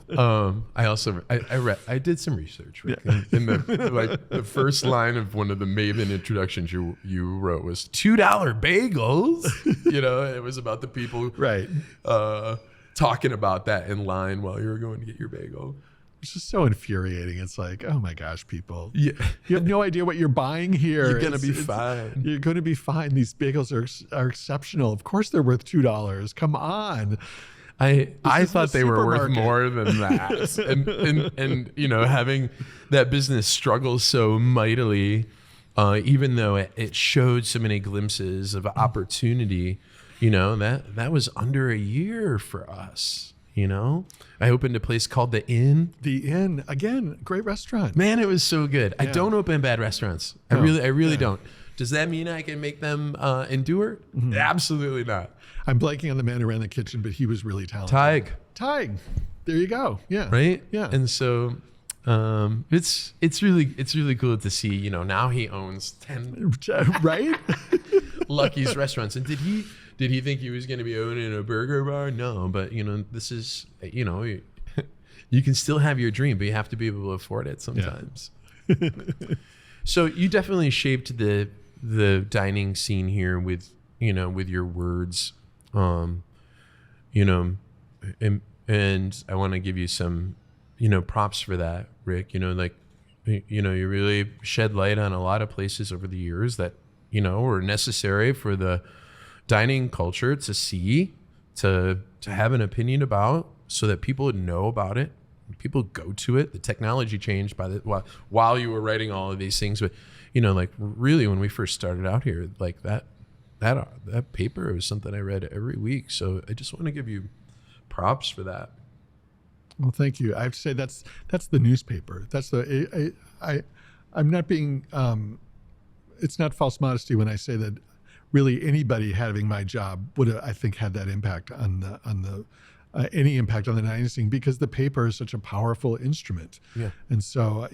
it. I did some research. Rick, in the first line of one of the Maven introductions you wrote was $2 bagels. It was about the people talking about that in line while you were going to get your bagel. It's just so infuriating. It's like, oh my gosh, people. Yeah. You have no idea what you're buying here. You're going to be fine. You're going to be fine. These bagels are exceptional. Of course they're worth $2. Come on. I thought they were worth more than that. and having that business struggle so mightily, even though it showed so many glimpses of opportunity, that was under a year for us. I opened a place called The Inn. The Inn, again, great restaurant. Man, it was so good. Yeah. I don't open bad restaurants. I really don't. Does that mean I can make them endure? Mm-hmm. Absolutely not. I'm blanking on the man who ran the kitchen, but he was really talented. Tig. There you go. Yeah. Right? Yeah. And so it's really cool to see, now he owns 10 right? Lucky's restaurants. And did he think he was going to be owning a burger bar? No, but this is, you can still have your dream, but you have to be able to afford it sometimes. Yeah. So you definitely shaped the dining scene here with your words, and I want to give you some, props for that, Rick. You really shed light on a lot of places over the years that, were necessary for the dining culture to see, to have an opinion about, so that people would know about it. People go to it. The technology changed while you were writing all of these things, but really when we first started out here, like that paper was something I read every week. So I just want to give you props for that. Well, thank you. I have to say that's the newspaper. That's I'm not being. It's not false modesty when I say that. Really, anybody having my job would have, I think, had that impact on any impact on the dining scene, because the paper is such a powerful instrument. Yeah. And so,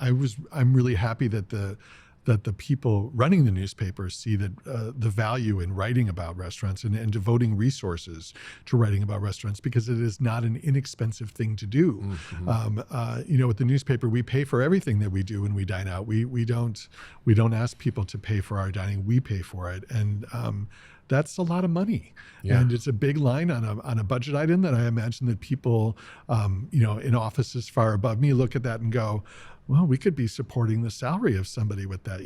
I'm really happy that the people running the newspaper see that the value in writing about restaurants and devoting resources to writing about restaurants, because it is not an inexpensive thing to do. Mm-hmm. With the newspaper, we pay for everything that we do when we dine out. We don't ask people to pay for our dining. We pay for it, and that's a lot of money. Yeah. And it's a big line on a budget item that I imagine that people, in offices far above me look at that and go, well, we could be supporting the salary of somebody with that,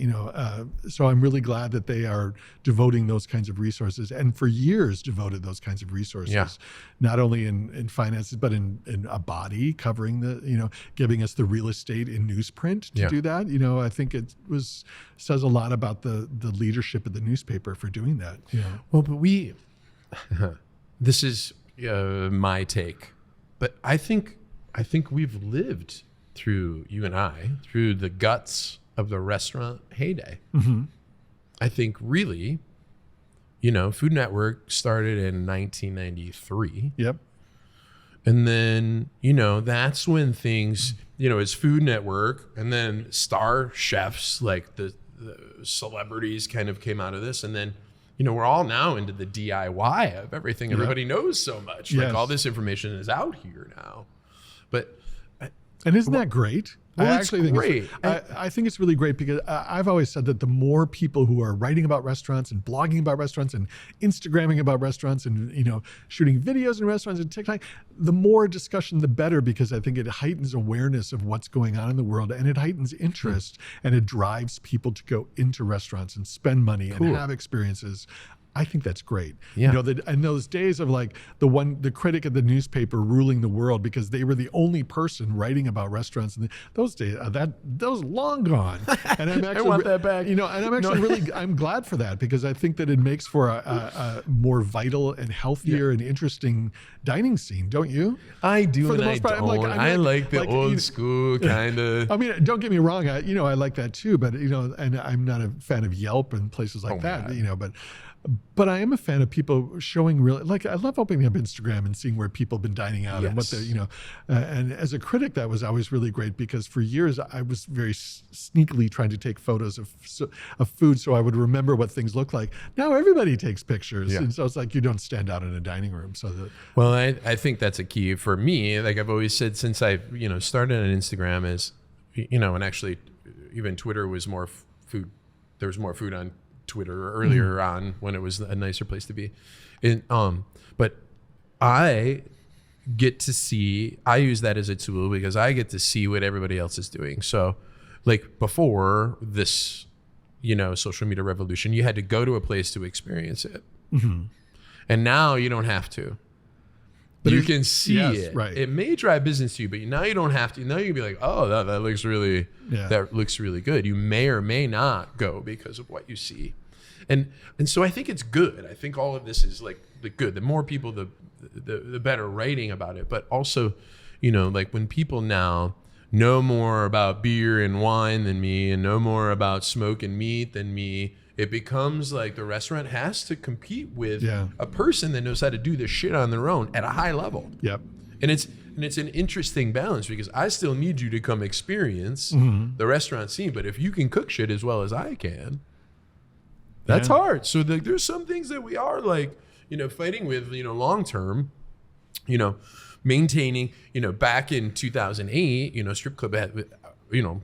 So I'm really glad that they are devoting those kinds of resources, and for years devoted those kinds of resources, not only in finances, but in a body covering giving us the real estate in newsprint to do that. I think it says a lot about the leadership of the newspaper for doing that. Well, but this is my take, but I think we've lived through, you and I, through the guts of the restaurant heyday. Mm-hmm. I think really, Food Network started in 1993. Yep. And then, that's when things, it's Food Network, and then star chefs, like the celebrities kind of came out of this. And then, we're all now into the DIY of everything. Everybody knows so much. Yes. Like all this information is out here now. But and isn't that great? Well, I it's actually great. I think it's really great because I've always said that the more people who are writing about restaurants and blogging about restaurants and Instagramming about restaurants and shooting videos in restaurants and TikTok, the more discussion, the better, because I think it heightens awareness of what's going on in the world, and it heightens interest, and it drives people to go into restaurants and spend money and have experiences. I think that's great. Yeah. And those days of like the critic of the newspaper ruling the world because they were the only person writing about restaurants, and those days, those long gone. And I'm actually, I want that back. and I'm actually I'm glad for that, because I think that it makes for a more vital and healthier and interesting dining scene. Don't you? I do, For the and I most part, don't. I like the old school kind of. I mean, don't get me wrong. I like that too, but and I'm not a fan of Yelp and places like that. But I am a fan of people showing really, like, I love opening up Instagram and seeing where people have been dining out and what they're, and as a critic, that was always really great, because for years I was very sneakily trying to take photos of food so I would remember what things look like. Now everybody takes pictures. And so it's like, you don't stand out in a dining room. Well, I think that's a key for me. Like I've always said since I've, started on Instagram is, and actually even Twitter was more food. There was more food on Twitter earlier on when it was a nicer place to be. But I get to see, I use that as a tool because I get to see what everybody else is doing. So like before this, social media revolution, you had to go to a place to experience it. Mm-hmm. And now you don't have to. But you can see it. Right. It may drive business to you, but now you don't have to. Now you can be like, oh, that looks really, that looks really good. You may or may not go because of what you see, and so I think it's good. I think all of this is like the good. The more people, the better writing about it. But also, like when people now know more about beer and wine than me, and know more about smoke and meat than me, it becomes like the restaurant has to compete with a person that knows how to do this shit on their own at a high level. Yep. And it's an interesting balance, because I still need you to come experience the restaurant scene. But if you can cook shit as well as I can, that's hard. So there's some things that we are like, fighting with, long term, maintaining, back in 2008, strip club had,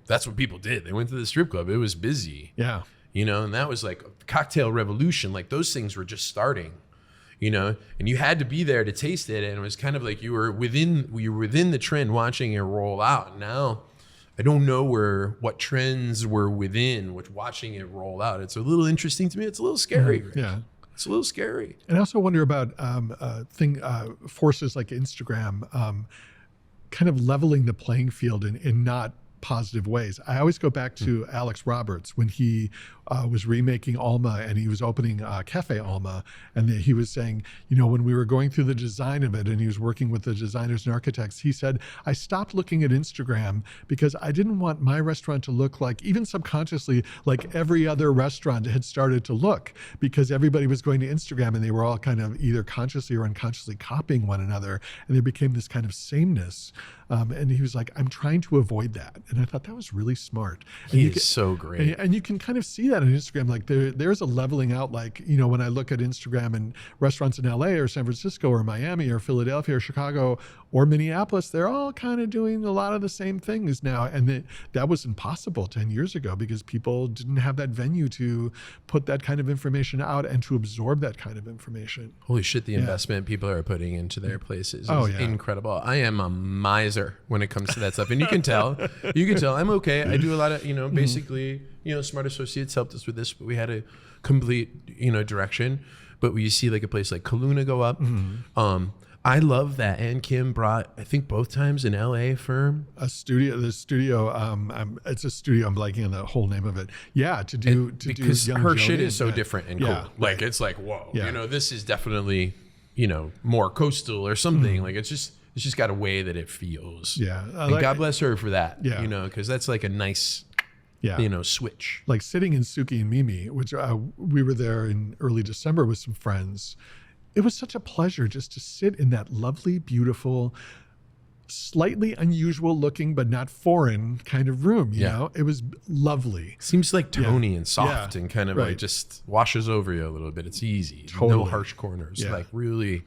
that's what people did. They went to the strip club. It was busy. Yeah. And that was like a cocktail revolution. Like those things were just starting, and you had to be there to taste it. And it was kind of like you were within the trend watching it roll out. Now, I don't know what trends were within watching it roll out. It's a little interesting to me. It's a little scary. Rich. Yeah. It's a little scary. And I also wonder about forces like Instagram kind of leveling the playing field in not positive ways. I always go back to Alex Roberts when he was remaking Alma, and he was opening Cafe Alma, and he was saying, when we were going through the design of it, and he was working with the designers and architects, he said, I stopped looking at Instagram because I didn't want my restaurant to look like, even subconsciously, like every other restaurant had started to look, because everybody was going to Instagram and they were all kind of either consciously or unconsciously copying one another, and there became this kind of sameness. And he was like, I'm trying to avoid that. And I thought that was really smart. And he is so great. And you can kind of see that on Instagram. Like there's a leveling out, like, when I look at Instagram and restaurants in LA or San Francisco or Miami or Philadelphia or Chicago or Minneapolis, they're all kind of doing a lot of the same things now. And that was impossible 10 years ago because people didn't have that venue to put that kind of information out and to absorb that kind of information. Holy shit, the investment people are putting into their places is incredible. I am a miser when it comes to that stuff. And you can tell I'm okay. I do a lot of, basically, Smart Associates helped us with this, but we had a complete, direction. But when you see like a place like Kaluna go up, I love that. And Kim brought, I think both times, an LA firm. It's a studio. I'm blanking on the whole name of it. Yeah. Because do her shit is so different and cool. Like, it's like, whoa, this is definitely, more coastal or something. Like it's just got a way that it feels. Yeah. And God bless her for that, because that's like a nice Yeah. switch. Like sitting in Suki and Mimi, which we were there in early December with some friends. It was such a pleasure just to sit in that lovely, beautiful, slightly unusual looking, but not foreign kind of room. You know, it was lovely. Seems like Tony and soft Yeah. and kind of like just washes over you a little bit. It's easy. Totally. No harsh corners. Yeah. Like really,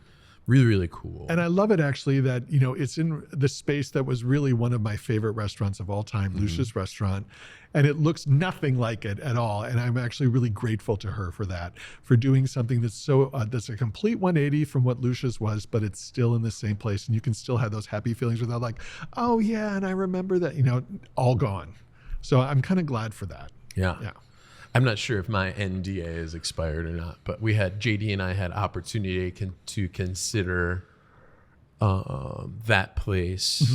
really, really cool. And I love it actually that, it's in the space that was really one of my favorite restaurants of all time, Lucia's restaurant. And it looks nothing like it at all. And I'm actually really grateful to her for that, for doing something that's that's a complete 180 from what Lucia's was, but it's still in the same place. And you can still have those happy feelings without like, oh yeah, and I remember that, all gone. So I'm kind of glad for that. Yeah. Yeah. I'm not sure if my NDA is expired or not, but JD and I had opportunity to consider that place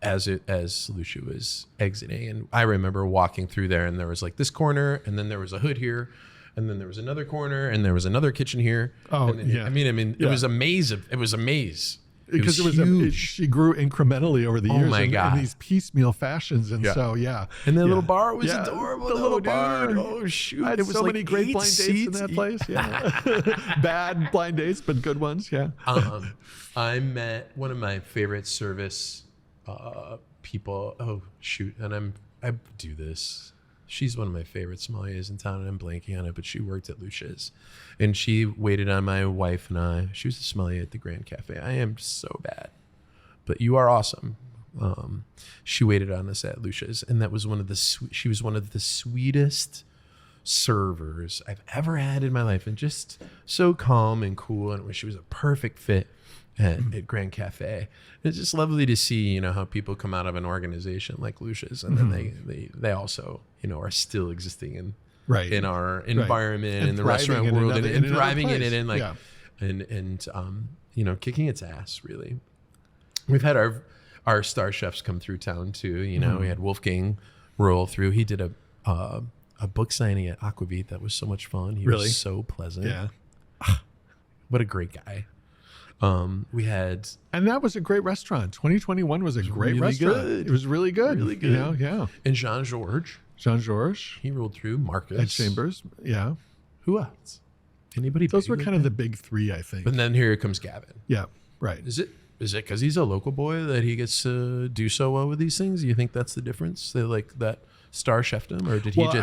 as Lucia was exiting. And I remember walking through there and there was like this corner and then there was a hood here and then there was another corner and there was another kitchen here. Oh, and then, yeah. I mean, it was a maze. It was a maze. Because it was huge. she grew incrementally over the years my God. in these piecemeal fashions. And so, And the little bar was adorable. The little dude. bar. Oh, shoot. I had It was so like many great 8 blind dates seats. in that place. Yeah. Bad blind dates, but good ones. Yeah. I met one of my favorite service people. Oh, shoot. And I do this. She's one of my favorite sommeliers in town, and I'm blanking on it, but she worked at Lucia's. And she waited on my wife and I. She was a sommelier at the Grand Cafe. I am so bad, but you are awesome. She waited on us at Lucia's, and that was she was one of the sweetest servers I've ever had in my life, and just so calm and cool. And she was a perfect fit at Grand Cafe. It's just lovely to see, how people come out of an organization like Lucia's, and then they also, are still existing in our environment, in the restaurant world, and thriving in it, and kicking its ass. Really, we've had our star chefs come through town too. We had Wolfgang roll through. He did a book signing at Aquavit that was so much fun. He was so pleasant. Yeah, what a great guy. We had, and that was a great restaurant. 2021 was a great restaurant. Good. It was really good. Really good. Yeah. And Jean-Georges, he rolled through. Marcus at Chambers. Yeah. Who else? Anybody? Those were big kind of the big three, I think. But then here comes Gavin. Yeah. Right. Is it because he's a local boy that he gets to do so well with these things? You think that's the difference? They like that star chefdom, or did he I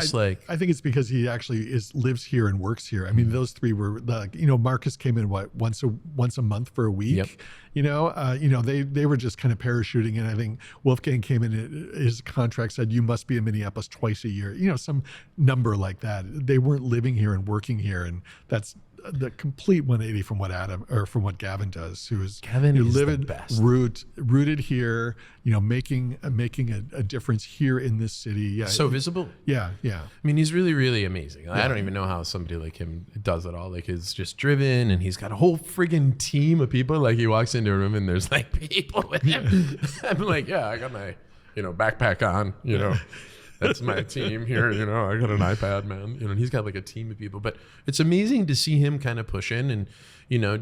think it's because he actually lives here and works here. I mean, those three were like, Marcus came in once a month for a week. Yep. They were just kind of parachuting in. I think Wolfgang came in, his contract said you must be in Minneapolis twice a year. Some number like that. They weren't living here and working here, and that's the complete 180 from what Gavin does. Gavin is the best. Rooted here, making a difference here in this city. Yeah, so visible. Yeah. I mean, he's really, really amazing. I don't even know how somebody like him does it all. Like, he's just driven, and he's got a whole friggin' team of people. Like, he walks into a room and there's like people with him. I'm like, I got my, backpack on. That's my team here. I got an iPad, man. And he's got like a team of people. But it's amazing to see him kind of push in. And,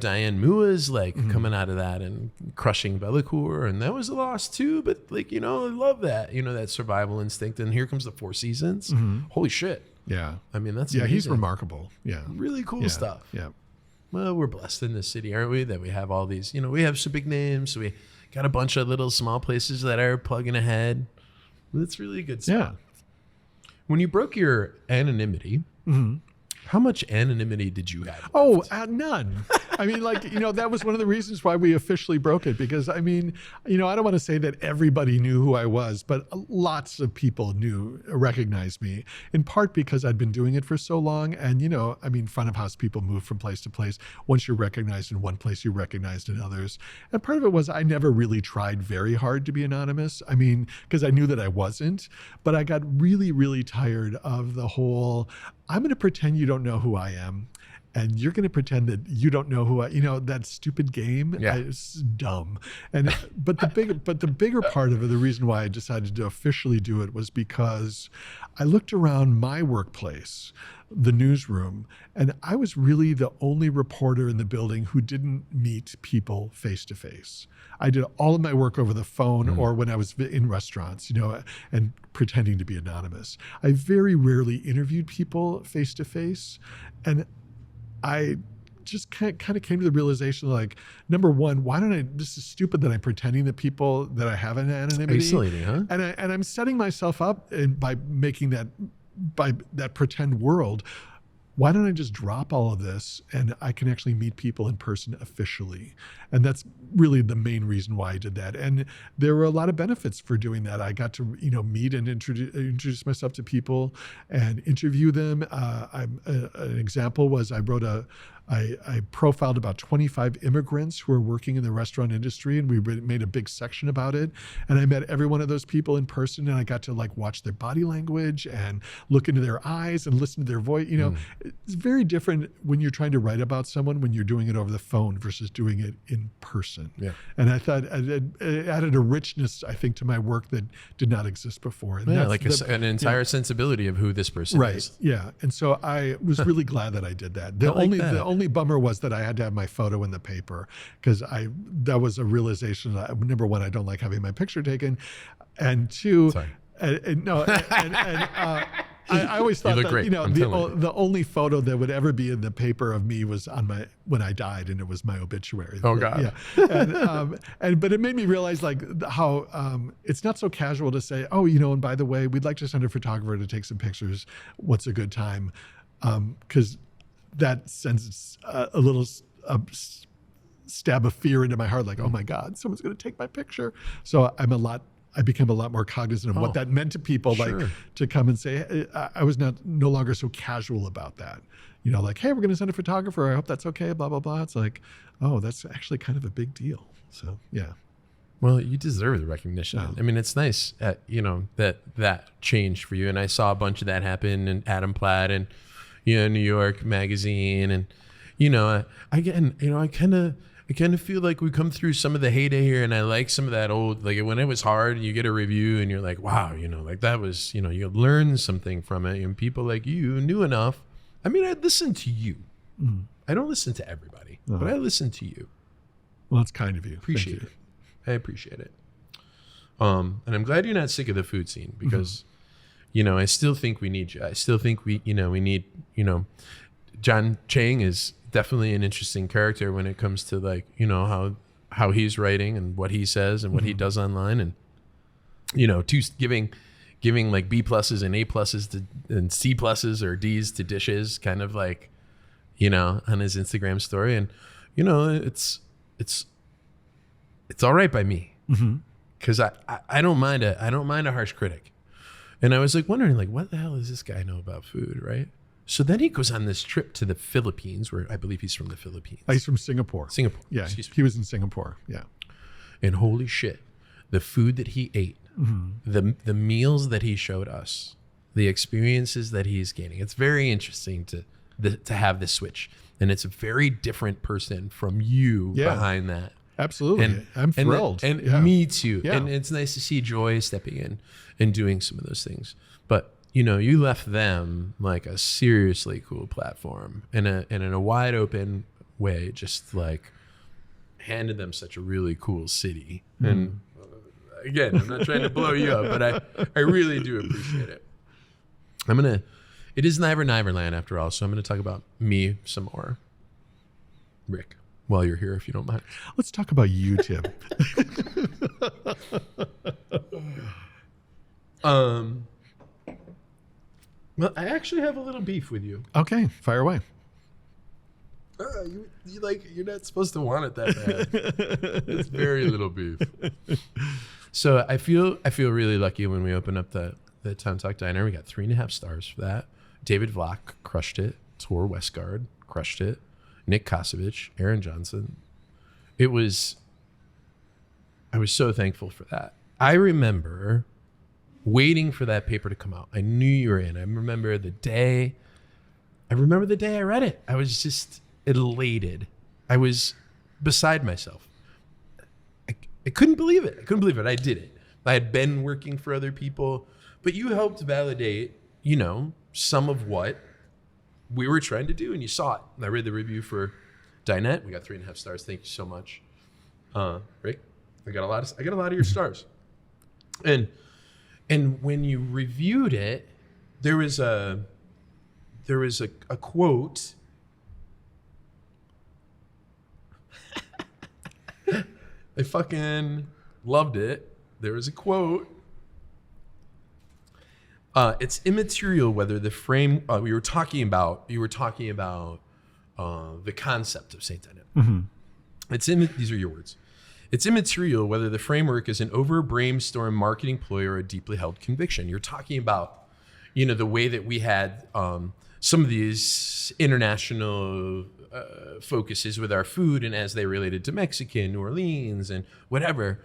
Diane Mua's like coming out of that and crushing Bellecour. And that was a loss too. But like, I love that, that survival instinct. And here comes the Four Seasons. Holy shit. Yeah. I mean, that's amazing. He's amazing. remarkable. Yeah. Really cool stuff. Yeah. Well, we're blessed in this city, aren't we? That we have all these, we have some big names. So we got a bunch of little small places that are plugging ahead. It's really good stuff. Yeah. When you broke your anonymity, how much anonymity did you have? Oh, none. I mean, that was one of the reasons why we officially broke it, because I mean, I don't want to say that everybody knew who I was, but lots of people recognized me, in part because I'd been doing it for so long. And, front of house people move from place to place. Once you're recognized in one place, you're recognized in others. And part of it was I never really tried very hard to be anonymous. I mean, because I knew that I wasn't, but I got really, really tired of the whole, I'm going to pretend you don't know who I am. and you're going to pretend that you don't know who that stupid game. Yeah. It's dumb. And but the bigger part of it, the reason why I decided to officially do it was because I looked around my workplace, the newsroom, and I was really the only reporter in the building who didn't meet people face to face. I did all of my work over the phone or when I was in restaurants, and pretending to be anonymous. I very rarely interviewed people face to face, and I just kind of came to the realization, like, number one, this is stupid that I'm pretending to people that I have an anonymity. Isolating, huh? And I'm setting myself up by making by that pretend world. Why don't I just drop all of this and I can actually meet people in person officially? And that's really the main reason why I did that. And there were a lot of benefits for doing that. I got to, meet and introduce myself to people and interview them. An example was I profiled about 25 immigrants who are working in the restaurant industry, and we made a big section about it. And I met every one of those people in person, and I got to watch their body language and look into their eyes and listen to their voice. It's very different when you're trying to write about someone when you're doing it over the phone versus doing it in person. Yeah. And I thought it added a richness, I think, to my work that did not exist before. And an entire sensibility of who this person is. Yeah. And so I was really glad that I did that. The only bummer was that I had to have my photo in the paper, because that was a realization that, number one, I don't like having my picture taken, and two, I always thought that the only photo that would ever be in the paper of me was when I died, and it was my obituary. Oh God! Yeah, but it made me realize how it's not so casual to say, and by the way, we'd like to send a photographer to take some pictures. What's a good time? Because that sends a little stab of fear into my heart, like, oh my God, someone's going to take my picture. So I became a lot more cognizant of what that meant to people, to come and say, I was no longer so casual about that. Like, hey, we're going to send a photographer. I hope that's okay, blah, blah, blah. It's like, oh, that's actually kind of a big deal. So, yeah. Well, you deserve the recognition. I mean, it's nice, that changed for you. And I saw a bunch of that happen in Adam Platt and, New York Magazine. And, I kind of feel like we come through some of the heyday here, and I like some of that old, like when it was hard, you get a review and you're like, wow, that was, you learn something from it, and people like you knew enough. I mean, I listen to you. Mm. I don't listen to everybody, but I listen to you. Well, that's kind of you. Appreciate it. I appreciate it. And I'm glad you're not sick of the food scene, because, I still think we need you. I still think we need, John Chang is definitely an interesting character when it comes to how he's writing and what he says and what he does online, and giving like B pluses and A pluses and C pluses or D's to dishes, kind of on his Instagram story. And it's all right by me, because I don't mind a harsh critic. And I was wondering what the hell does this guy know about food, right? So then he goes on this trip to the Philippines, where I believe he's from the Philippines. He's from Singapore. Yeah, he was in Singapore. Yeah. And holy shit, the food that he ate, the meals that he showed us, the experiences that he's gaining. It's very interesting to have this switch. And it's a very different person from you behind that. Absolutely. And I'm thrilled. And me too. Yeah. And it's nice to see Joy stepping in and doing some of those things. But you left them like a seriously cool platform, and in a wide open way, just handed them such a really cool city. And again, I'm not trying to blow you up, but I really do appreciate it. It is Niver Niver Land after all, so I'm going to talk about me some more. Rick, while you're here, if you don't mind. Let's talk about you, Tim. Well, I actually have a little beef with you. Okay, fire away. You're not supposed to want it that bad. It's very little beef. So I feel really lucky when we open up the Town Talk Diner. We got 3.5 stars for that. David Vlach crushed it. Tor Westgard crushed it. Nick Kosovich, Aaron Johnson. I was so thankful for that. I remember waiting for that paper to come out. I knew you were in. I remember the day I remember the day I read it. I was just elated. I was beside myself. I couldn't believe it. I did it. I had been working for other people, but you helped validate, some of what we were trying to do, and you saw it. And I read the review for Dinette. We got 3.5 stars. Thank you so much, Rick. I got a lot of your stars. And when you reviewed it, there was a quote. I fucking loved it. There was a quote. It's immaterial whether the frame. You were talking about the concept of Saint Dinette. Mm-hmm. These are your words. It's immaterial whether the framework is an over-brainstormed marketing ploy or a deeply held conviction. You're talking about, the way that we had some of these international focuses with our food and as they related to Mexican, New Orleans, and whatever.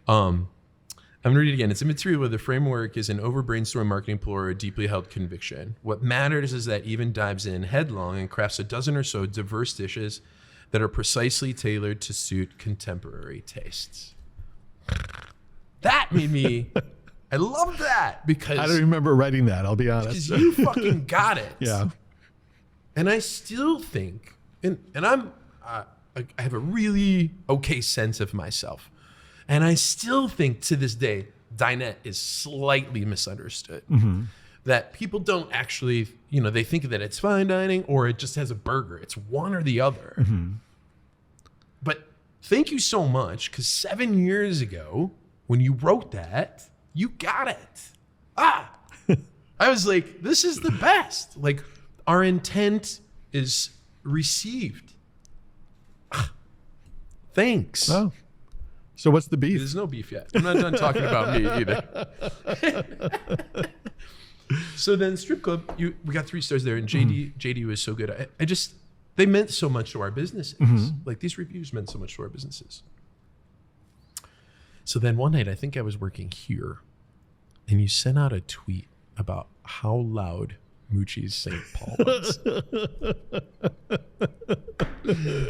I'm going to read it again. It's immaterial whether the framework is an over-brainstormed marketing ploy or a deeply held conviction. What matters is that Even dives in headlong and crafts a dozen or so diverse dishes that are precisely tailored to suit contemporary tastes. That made me, I love that because I don't remember writing that, I'll be honest. Because you fucking got it. Yeah. And I still think, and I have a really okay sense of myself. And I still think to this day, Dinette is slightly misunderstood. Mm-hmm. That people don't actually, they think that it's fine dining or it just has a burger. It's one or the other. Mm-hmm. But thank you so much, because 7 years ago, when you wrote that, you got it. I was like, this is the best. Like, our intent is received. Thanks. Oh. So what's the beef? There's no beef yet. I'm not done talking about me either. So then strip club, we got 3 stars there, and JD was so good. They meant so much to our businesses. Mm-hmm. Like, these reviews meant so much to our businesses. So then one night, I think I was working here, and you sent out a tweet about how loud Mucci's St. Paul was.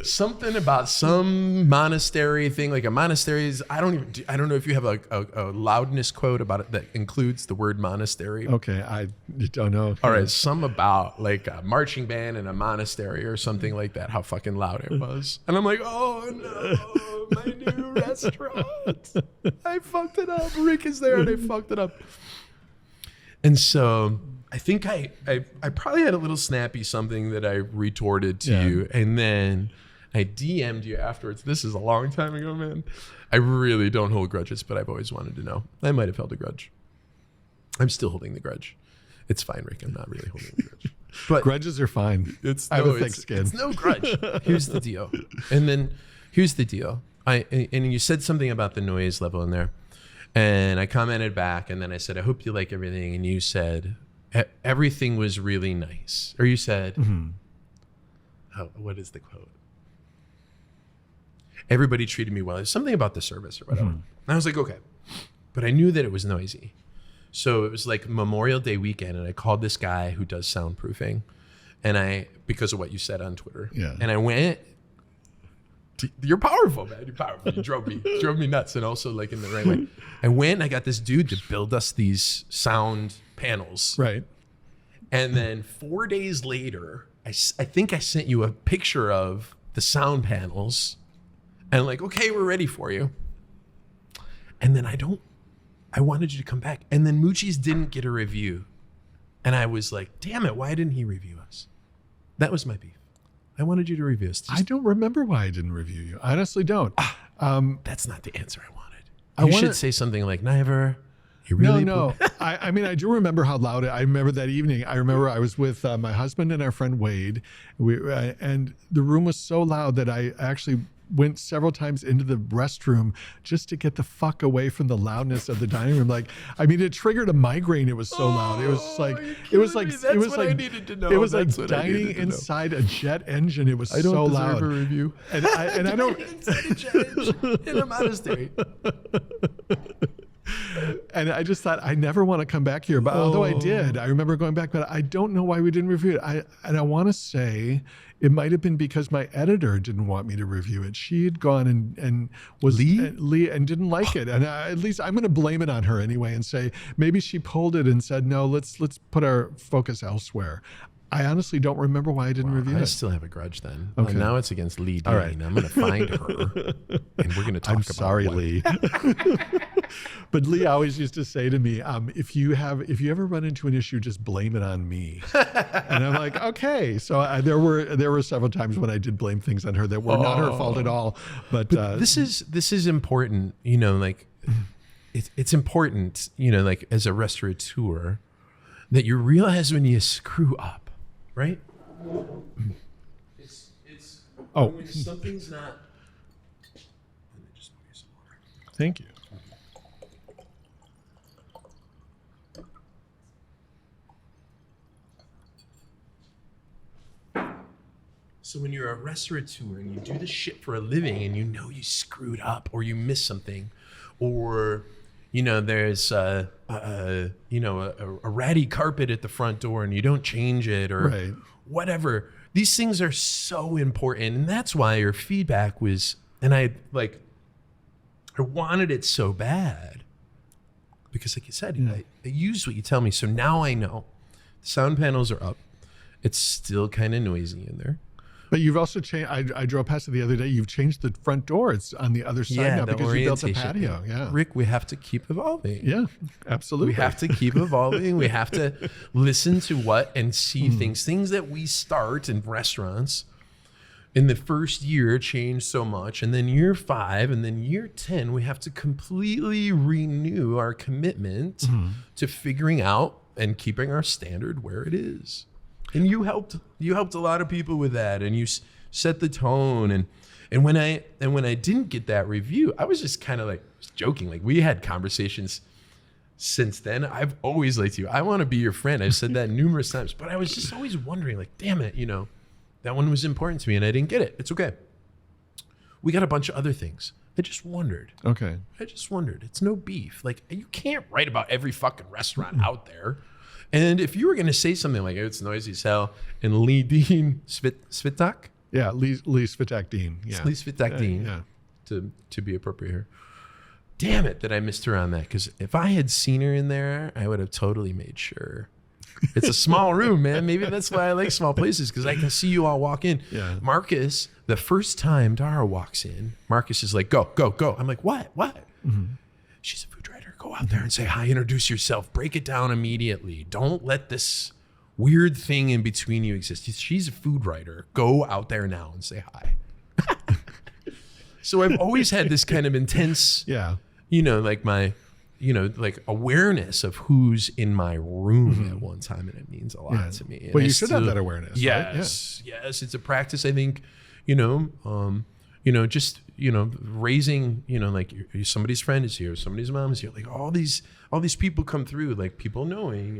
Something about some monastery thing, like a monastery is, I don't know if you have a loudness quote about it that includes the word monastery. Okay, I don't know. All right, some about like a marching band in a monastery or something like that, how fucking loud it was. And I'm like, oh no, my new restaurant. I fucked it up. Rick is there and I fucked it up. And so I think I probably had a little snappy something that I retorted to you, and then I DM'd you afterwards. This is a long time ago, man. I really don't hold grudges, but I've always wanted to know. I might have held a grudge. I'm still holding the grudge. It's fine, Rick. I'm not really holding the grudge. But grudges are fine. I have a thick skin. It's no grudge. Here's the deal. And then here's the deal. And you said something about the noise level in there. And I commented back, and then I said, I hope you like everything. And you said, everything was really nice. Or you said, what is the quote? Everybody treated me well. It was something about the service or whatever. Mm-hmm. And I was like, okay. But I knew that it was noisy. So it was like Memorial Day weekend, and I called this guy who does soundproofing, and because of what you said on Twitter. Yeah. And I went, you're powerful, man. You're powerful. You drove me nuts, and also like in the right way. I went and I got this dude to build us these sound panels. Right. And then 4 days later, I think I sent you a picture of the sound panels, and like, okay, we're ready for you. And then I wanted you to come back. And then Mucci's didn't get a review. And I was like, damn it, why didn't he review us? That was my beef. I wanted you to review us. I don't remember why I didn't review you. I honestly don't. That's not the answer I wanted. You should say something like, Niver, you really... No. I mean, I do remember how loud I remember that evening. I remember I was with my husband and our friend Wade. And the room was so loud that I actually went several times into the restroom just to get the fuck away from the loudness of the dining room. Like, I mean, it triggered a migraine. It was so loud. It was like, I needed to know. It was like dining inside a jet engine. It was so loud. I don't deserve a review. And I don't inside a jet engine in a monastery. and I just thought, I never want to come back here. But although I did, I remember going back, but I don't know why we didn't review it. I want to say it might have been because my editor didn't want me to review it. She had gone and was Lee and didn't like it. And at least I'm going to blame it on her anyway and say maybe she pulled it and said, no, let's put our focus elsewhere. I honestly don't remember why I didn't review it. I still have a grudge then. Okay. Now it's against Lee Dean. All right. I'm going to find her and we're going to talk about sorry, Lee. But Lee always used to say to me, if you ever run into an issue, just blame it on me. And I'm like, okay. So there were several times when I did blame things on her that were not her fault at all. But this is important, like it's important, like as a restaurateur that you realize when you screw up. Right? It's when something's not. Let me just pour you some water. Thank you. So when you're a restaurateur and you do this shit for a living and you screwed up or you missed something, or there's a ratty carpet at the front door and you don't change it or whatever. These things are so important. And that's why your feedback was, and I wanted it so bad because like you said, I use what you tell me. So now I know the sound panels are up. It's still kind of noisy in there. But you've also changed. I drove past it the other day. You've changed the front door. It's on the other side now because you built a patio. Yeah, Rick, we have to keep evolving. Yeah, absolutely. We have to keep evolving. We have to listen to what and see things that we start in restaurants. In the first year, change so much, and then year 5, and then year 10, we have to completely renew our commitment to figuring out and keeping our standard where it is. And you helped a lot of people with that, and you set the tone. And when I didn't get that review, I was just kind of like joking. Like we had conversations since then. I've always liked you. I want to be your friend. I've said that numerous times, but I was just always wondering, like, damn it, that one was important to me, and I didn't get it. It's okay. We got a bunch of other things. I just wondered. Okay. It's no beef. Like you can't write about every fucking restaurant out there. And if you were going to say something like, it's noisy as hell, and Lee Dean Svitak? Yeah, Lee Svitak Dean. Yeah. Lee Svitak Dean, to be appropriate here. Damn it that I missed her on that, because if I had seen her in there, I would have totally made sure. It's a small room, man. Maybe that's why I like small places, because I can see you all walk in. Yeah. Marcus, the first time Dara walks in, Marcus is like, go, go, go. I'm like, what? Mm-hmm. She's a food writer. Go out there and say hi, introduce yourself, break it down immediately. Don't let this weird thing in between you exist. She's a food writer. Go out there now and say hi. So I've always had this kind of intense, like my, like awareness of who's in my room at one time. And it means a lot to me. And well, you should have that awareness. Yes. Right? Yes. It's a practice, I think, just, raising, like somebody's friend is here, somebody's mom is here, like all these people come through, like people knowing,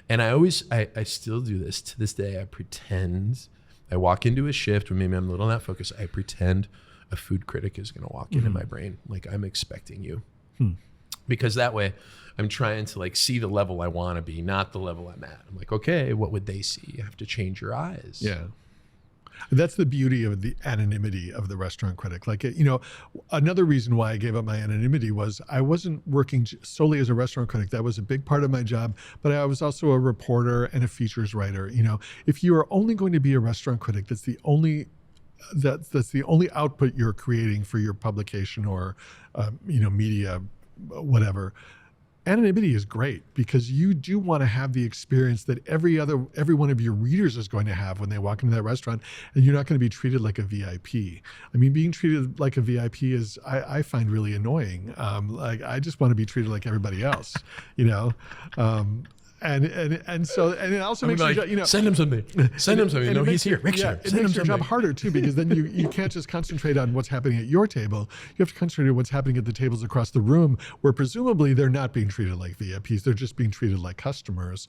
and I still do this to this day. I pretend I walk into a shift when maybe I'm a little not focused. I pretend a food critic is going to walk into my brain. Like I'm expecting you because that way I'm trying to like see the level I want to be, not the level I'm at. I'm like, okay, what would they see? You have to change your eyes. Yeah. That's the beauty of the anonymity of the restaurant critic. Like, another reason why I gave up my anonymity was I wasn't working solely as a restaurant critic. That was a big part of my job, but I was also a reporter and a features writer. If you are only going to be a restaurant critic, that's the only output you're creating for your publication or, media, whatever. Anonymity is great because you do want to have the experience that every one of your readers is going to have when they walk into that restaurant, and you're not going to be treated like a VIP. I mean, being treated like a VIP is, I find really annoying. Like I just want to be treated like everybody else, And so it also makes like, send him something. Send him something. No, he's here. Make sure. It makes your job harder too, because then you can't just concentrate on what's happening at your table. You have to concentrate on what's happening at the tables across the room, where presumably they're not being treated like VIPs. They're just being treated like customers.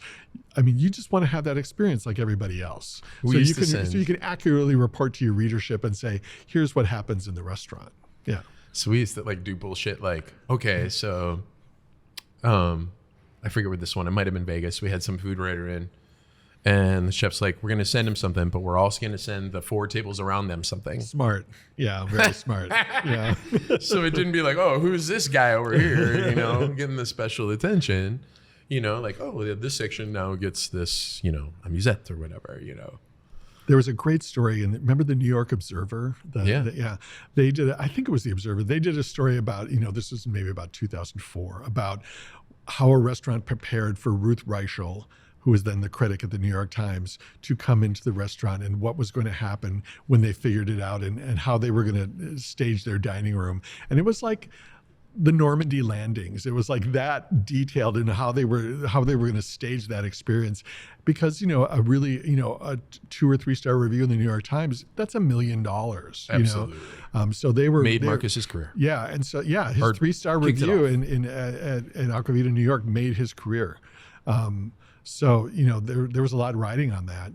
I mean, you just want to have that experience like everybody else. So you can accurately report to your readership and say, here's what happens in the restaurant. Yeah. So we used to like do bullshit like, okay, so I forget what this one, it might have been Vegas. We had some food writer in, and the chef's like, we're going to send him something, but we're also going to send the 4 tables around them something. Smart. Yeah, very smart. Yeah. So it didn't be like, oh, who's this guy over here, getting the special attention, like, oh, this section now gets this, a musette or whatever, There was a great story, and remember the New York Observer? They did. I think it was the Observer. They did a story about, this was maybe about 2004, about how a restaurant prepared for Ruth Reichel, who was then the critic at the New York Times, to come into the restaurant and what was going to happen when they figured it out, and how they were going to stage their dining room. And it was like the Normandy landings. It was like that detailed in how they were going to stage that experience, because a really a 2 or 3 star review in the New York Times, that's $1 million. Absolutely. So they made Marcus's career. Yeah, and so his 3-star review at Aquavit in New York made his career. So there was a lot riding on that.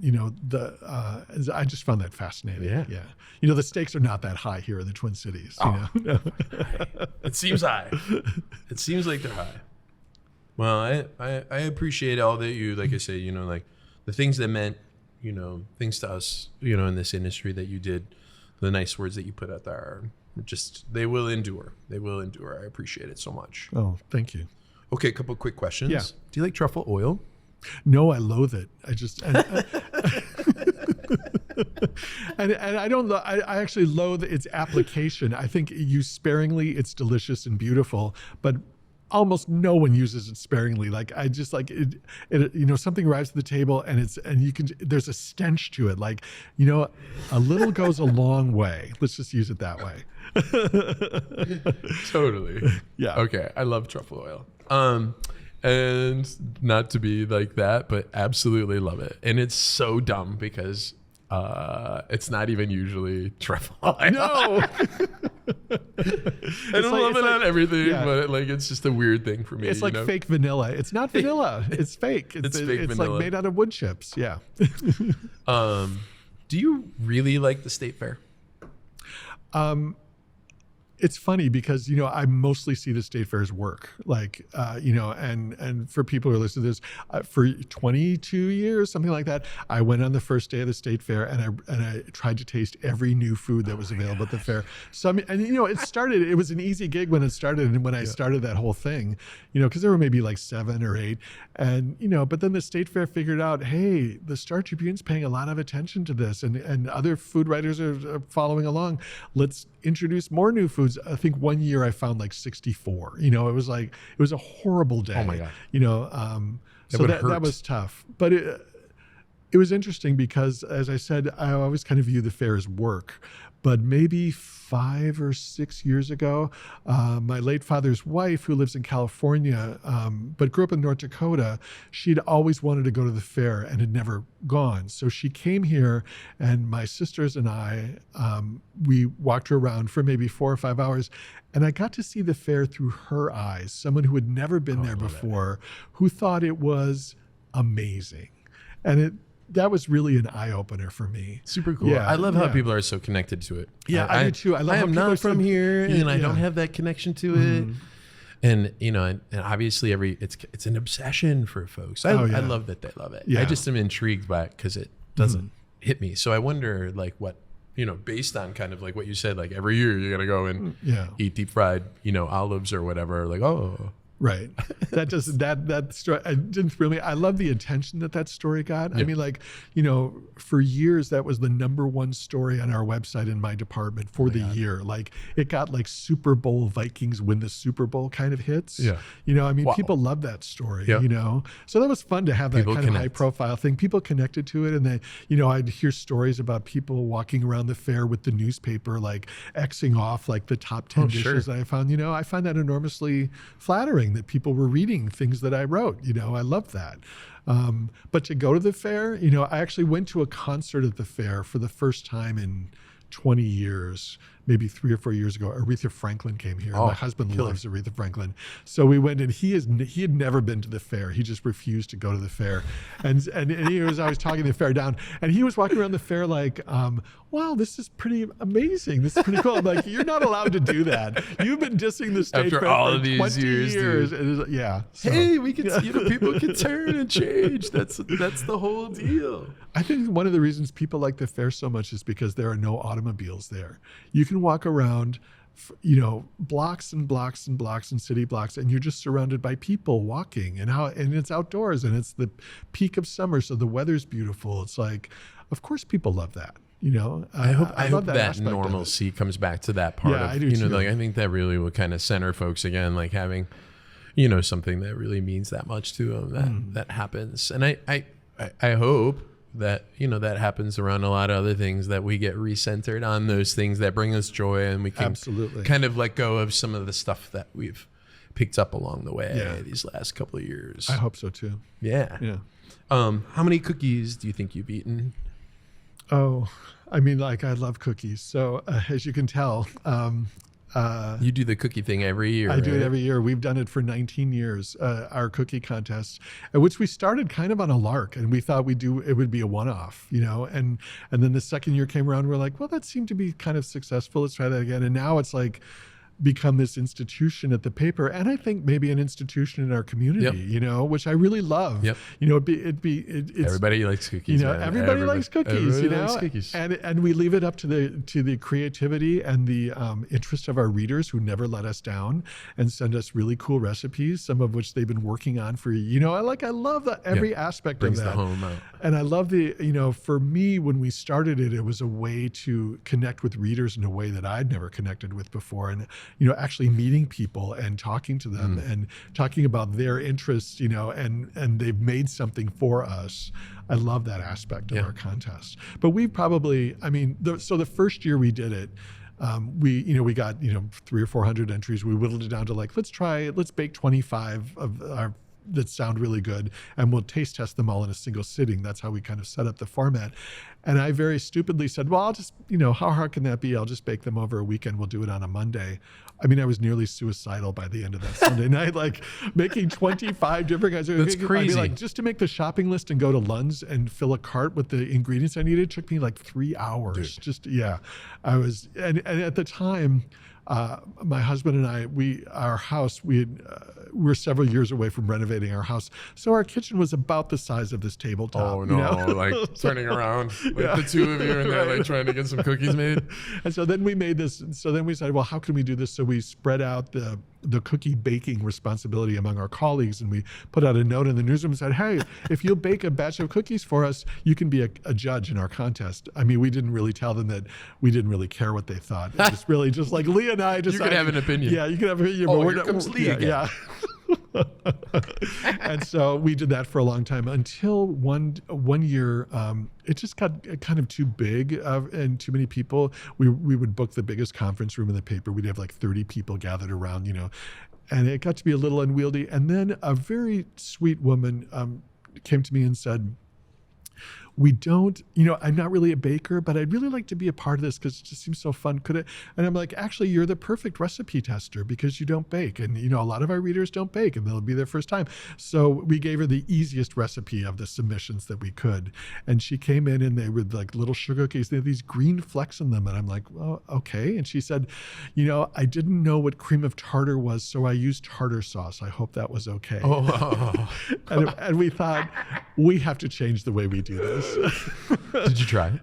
I just found that fascinating. Yeah. The stakes are not that high here in the Twin Cities. It seems high. It seems like they're high. Well, I appreciate all that you, like I say, like the things that meant, things to us, in this industry that you did, the nice words that you put out there, they will endure. They will endure. I appreciate it so much. Oh, thank you. Okay, a couple of quick questions. Yeah. Do you like truffle oil? No, I loathe it. And I don't. I actually loathe its application. I think used sparingly, it's delicious and beautiful, but almost no one uses it sparingly. Like I just like it. Something arrives to the table and there's a stench to it. Like a little goes a long way. Let's just use it that way. Totally. Yeah. Okay. I love truffle oil. And not to be like that, but absolutely love it. And it's so dumb because it's not even usually truffle oil. No. I don't love it on everything, but it's just a weird thing for me. It's like fake vanilla. It's not vanilla. It's fake. It's fake vanilla. It's like made out of wood chips. Yeah. Do you really like the State Fair? It's funny because, I mostly see the state fairs work, and for people who are listening to this, for 22 years, something like that, I went on the first day of the state fair and I tried to taste every new food that was available at the fair. So, it was an easy gig when it started, and when I started that whole thing, because there were maybe like 7 or 8, and, but then the state fair figured out, hey, the Star Tribune's paying a lot of attention to this, and other food writers are following along. Let's introduce more new foods. I think one year I found like 64. It was a horrible day. Oh my God. So that was tough. But it was interesting because, as I said, I always kind of view the fair as work. But maybe 5 or 6 years ago, my late father's wife, who lives in California, but grew up in North Dakota, she'd always wanted to go to the fair and had never gone. So she came here, and my sisters and I, we walked her around for maybe 4 or 5 hours, and I got to see the fair through her eyes, someone who had never been there before, who thought it was amazing. And that was really an eye-opener for me. Super cool. Yeah, I love how people are so connected to it. Yeah, I do too. I am not from here, and I don't have that connection to it. And and obviously it's an obsession for folks. I love that they love it. Yeah. I just am intrigued by it because it doesn't hit me. So I wonder what based on kind of like what you said, like every year you gotta go and eat deep fried olives or whatever. Like Right. That story, I didn't really, I love the attention that story got. Yeah. I mean, for years, that was the #1 story on our website in my department for the year. Like it got like Super Bowl Vikings win the Super Bowl kind of hits. Yeah. Wow. People love that story, So that was fun to have that kind of high profile thing. People connected to it. And they, I'd hear stories about people walking around the fair with the newspaper, like Xing off like the top 10 dishes that I found. I find that enormously flattering that people were reading things that I wrote. I love that. But to go to the fair, I actually went to a concert at the fair for the first time in 20 years. maybe 3 or 4 years ago, Aretha Franklin came here. Oh, my husband killer. loves Aretha Franklin. So we went, and he had never been to the fair. He just refused to go to the fair. And he was always talking the fair down. And he was walking around the fair like, wow, this is pretty amazing. This is pretty cool. I'm like, you're not allowed to do that. You've been dissing the state After fair all for of these 20 years, It is, yeah. So. Hey, we can, people can turn and change. That's the whole deal. I think one of the reasons people like the fair so much is because there are no automobiles there. You can walk around, blocks and blocks and blocks and city blocks, and you're just surrounded by people walking, and it's outdoors, and it's the peak of summer, so the weather's beautiful. It's like, of course, people love that. I hope love that normalcy comes back to that part of, I do too. like, I think that really will kind of center folks again, like having, something that really means that much to them, that happens. And I hope that, that happens around a lot of other things, that we get recentered on those things that bring us joy, and we can absolutely kind of let go of some of the stuff that we've picked up along the way these last couple of years. I hope so too. Yeah. How many cookies do you think you've eaten? Oh, I mean, like, I love cookies. So as you can tell, you do the cookie thing every year. I do it every year. We've done it for 19 years, our cookie contest, which we started kind of on a lark, and we thought it would be a one-off, and then the second year came around, we're like, well, that seemed to be kind of successful. Let's try that again. And now it's like become this institution at the paper, and I think maybe an institution in our community, which I really love. Yep. It's everybody likes cookies. Everybody likes cookies. Everybody likes cookies. And we leave it up to the creativity and the interest of our readers, who never let us down and send us really cool recipes, some of which they've been working on for I love every aspect of that. Brings the home out. And I love for me, when we started it was a way to connect with readers in a way that I'd never connected with before. And actually meeting people and talking to them and talking about their interests, and they've made something for us. I love that aspect of our contest. But we probably, the first year we did it, we got 300 or 400 entries. We whittled it down to let's bake 25 of our that sound really good, and we'll taste test them all in a single sitting. That's how we kind of set up the format. And I very stupidly said, well, I'll just, how hard can that be? I'll just bake them over a weekend. We'll do it on a Monday. I was nearly suicidal by the end of that Sunday night, like making 25 different kinds of. That's crazy. Just to make the shopping list and go to Lund's and fill a cart with the ingredients I needed took me like 3 hours. Dude. I was, and at the time, my husband and I, our house, we're several years away from renovating our house. So our kitchen was about the size of this tabletop. Oh no, like turning around with the two of you and they're like trying to get some cookies made. And so then we made this, so then we said, well, how can we do this? So we spread out the cookie baking responsibility among our colleagues, and we put out a note in the newsroom and said, hey, if you'll bake a batch of cookies for us, you can be a judge in our contest. We didn't really tell them that we didn't really care what they thought. It was really just like Leah and I decided. You could have an opinion. Yeah, you could have an opinion. Oh, here comes Leah again. Yeah. And so we did that for a long time until one year it just got kind of too big and too many people. We would book the biggest conference room in the paper. We'd have like 30 people gathered around, and it got to be a little unwieldy. And then a very sweet woman came to me and said, we don't, I'm not really a baker, but I'd really like to be a part of this because it just seems so fun. Could it? And I'm like, actually, you're the perfect recipe tester because you don't bake. And, a lot of our readers don't bake and they'll be their first time. So we gave her the easiest recipe of the submissions that we could. And she came in and they were like little sugar cookies. They had these green flecks in them. And I'm like, well, okay. And she said, I didn't know what cream of tartar was, so I used tartar sauce. I hope that was okay. Oh. and we thought, we have to change the way we do this. Did you try?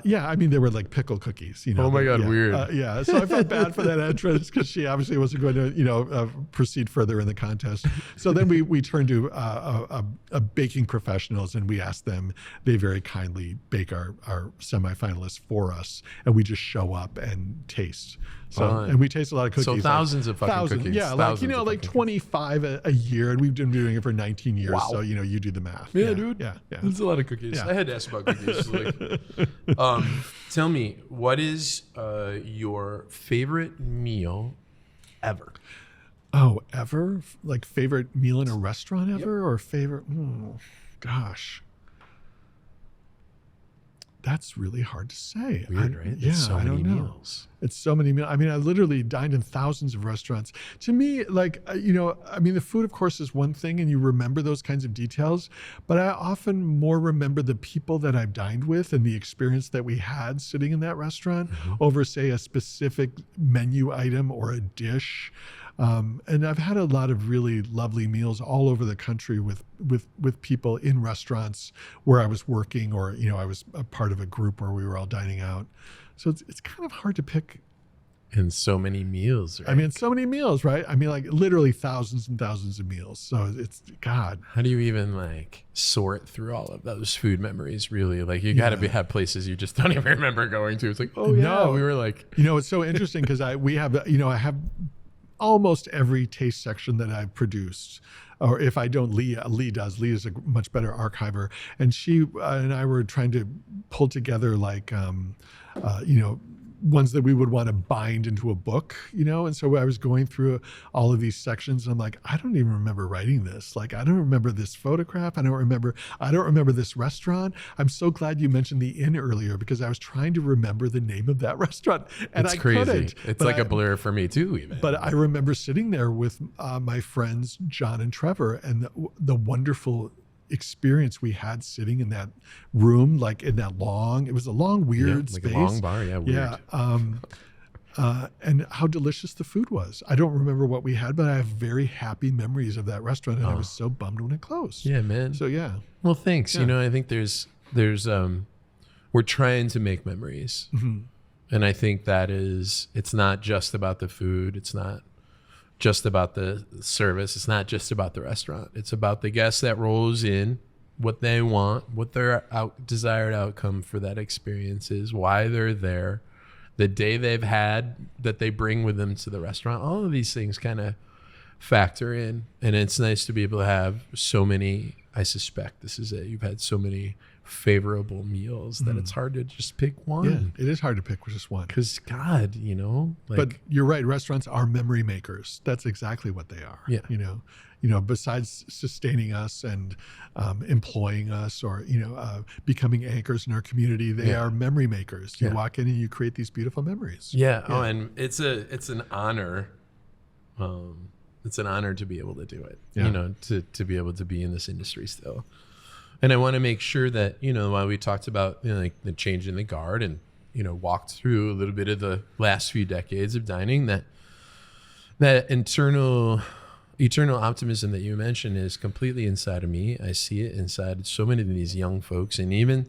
Yeah, they were like pickle cookies. Oh my God, weird. Yeah, so I felt bad for that entrance because she obviously wasn't going to, proceed further in the contest. So then we turned to a baking professionals and we asked them. They very kindly bake our semifinalists for us, and we just show up and taste. So and we taste a lot of cookies. So thousands of fucking cookies. Yeah, like 25 a year, and we've been doing it for 19 years. Wow. So you do the math. Yeah, dude. Yeah. That's a lot of cookies. Yeah. I had to ask about cookies. Tell me, what is your favorite meal ever? Oh, ever? Like favorite meal in a restaurant ever, or favorite? Gosh. That's really hard to say. Weird, right? Yeah, so I many don't know. meals. It's so many meals. I mean, I literally dined in thousands of restaurants. To me, like, I mean, the food, of course, is one thing, and you remember those kinds of details, but I often more remember the people that I've dined with and the experience that we had sitting in that restaurant over, say, a specific menu item or a dish. And I've had a lot of really lovely meals all over the country with people in restaurants where I was working, or, I was a part of a group where we were all dining out. So it's kind of hard to pick. And so many meals, right? I mean, so many meals, right? I mean, like literally thousands and thousands of meals. So it's, God. How do you even like sort through all of those food memories, really? Like you got to have places you just don't even remember going to. It's like, oh yeah, we were like. It's so interesting because I have almost every taste section that I've produced. Or if I don't, Lee does. Lee is a much better archiver. And she and I were trying to pull together like, ones that we would want to bind into a book, And so I was going through all of these sections and I'm like, I don't even remember writing this. Like, I don't remember this photograph. I don't remember this restaurant. I'm so glad you mentioned the inn earlier because I was trying to remember the name of that restaurant and I crazy. Couldn't. It's like a blur for me too, even. But I remember sitting there with my friends, John and Trevor, and the wonderful experience we had sitting in that room, like in that it was a long, weird like space. A long bar, weird. And how delicious the food was. I don't remember what we had, but I have very happy memories of that restaurant, and I was so bummed when it closed. Yeah, man. So yeah. Well, thanks. Yeah. I think there's we're trying to make memories, and I think it's not just about the food. It's not just about the service. It's not just about the restaurant. It's about the guest that rolls in, what they want, what their desired outcome for that experience is, why they're there, the day they've had that they bring with them to the restaurant. All of these things kind of factor in. And it's nice to be able to have so many, I suspect this is it, you've had so many favorable meals that it's hard to just pick one. Yeah, it is hard to pick just one. Because God, but you're right. Restaurants are memory makers. That's exactly what they are. Yeah. Besides sustaining us and employing us or, becoming anchors in our community, they are memory makers. You walk in and you create these beautiful memories. Yeah. Oh, and it's an honor. It's an honor to be able to do it, to be able to be in this industry still. And I want to make sure that, while we talked about, like the change in the guard and, walked through a little bit of the last few decades of dining, that eternal optimism that you mentioned is completely inside of me. I see it inside so many of these young folks, and even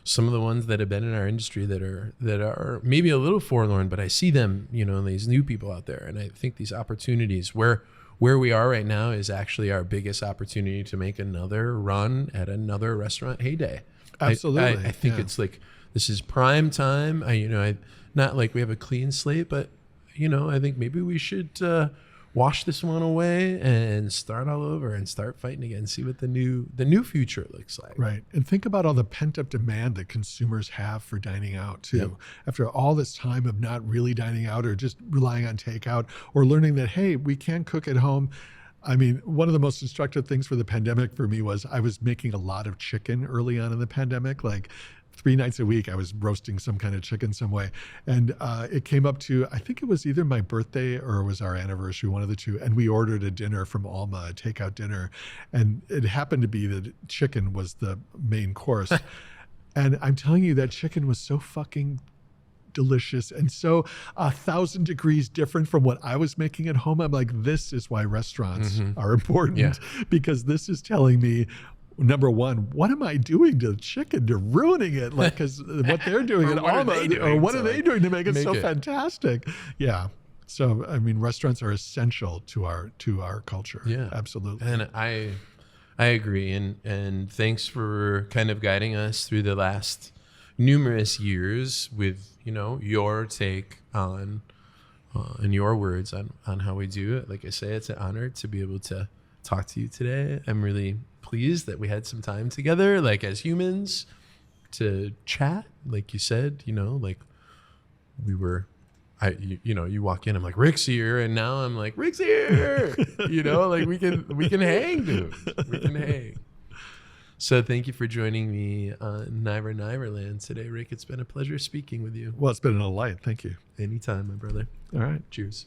some of the ones that have been in our industry that are maybe a little forlorn, but I see them, these new people out there. And I think these opportunities where we are right now is actually our biggest opportunity to make another run at another restaurant heyday. Absolutely. I think it's like, this is prime time. Not like we have a clean slate, but I think maybe we should wash this one away and start all over and start fighting again, see what the new future looks like. Right. And think about all the pent up demand that consumers have for dining out too. Yep. After all this time of not really dining out or just relying on takeout or learning that, hey, we can cook at home. I mean, one of the most instructive things for the pandemic for me was I was making a lot of chicken early on in the pandemic, like 3 nights a week I was roasting some kind of chicken some way. And it came up to, I think it was either my birthday or it was our anniversary, one of the two. And we ordered a dinner from Alma, a takeout dinner. And it happened to be that chicken was the main course. And I'm telling you, that chicken was so fucking delicious and so 1,000 degrees different from what I was making at home. I'm like, this is why restaurants are important, because this is telling me, number one, what am I doing to chicken to ruining it? Like, because what they're doing at Alma, or what are they doing to make it so fantastic? Yeah. So, I mean, restaurants are essential to our culture. Yeah, absolutely. And I agree. And thanks for kind of guiding us through the last numerous years with, your take on, and your words on how we do it. Like I say, it's an honor to be able to talk to you today. I'm really pleased that we had some time together, like as humans, to chat. Like you said, like we were, you walk in, I'm like, Rick's here, and now I'm like, Rick's here. Like we can hang, dude. We can hang. So thank you for joining me on Niver Niver Land today, Rick. It's been a pleasure speaking with you. Well, it's been a delight. Thank you. Anytime, my brother. All right. Cheers.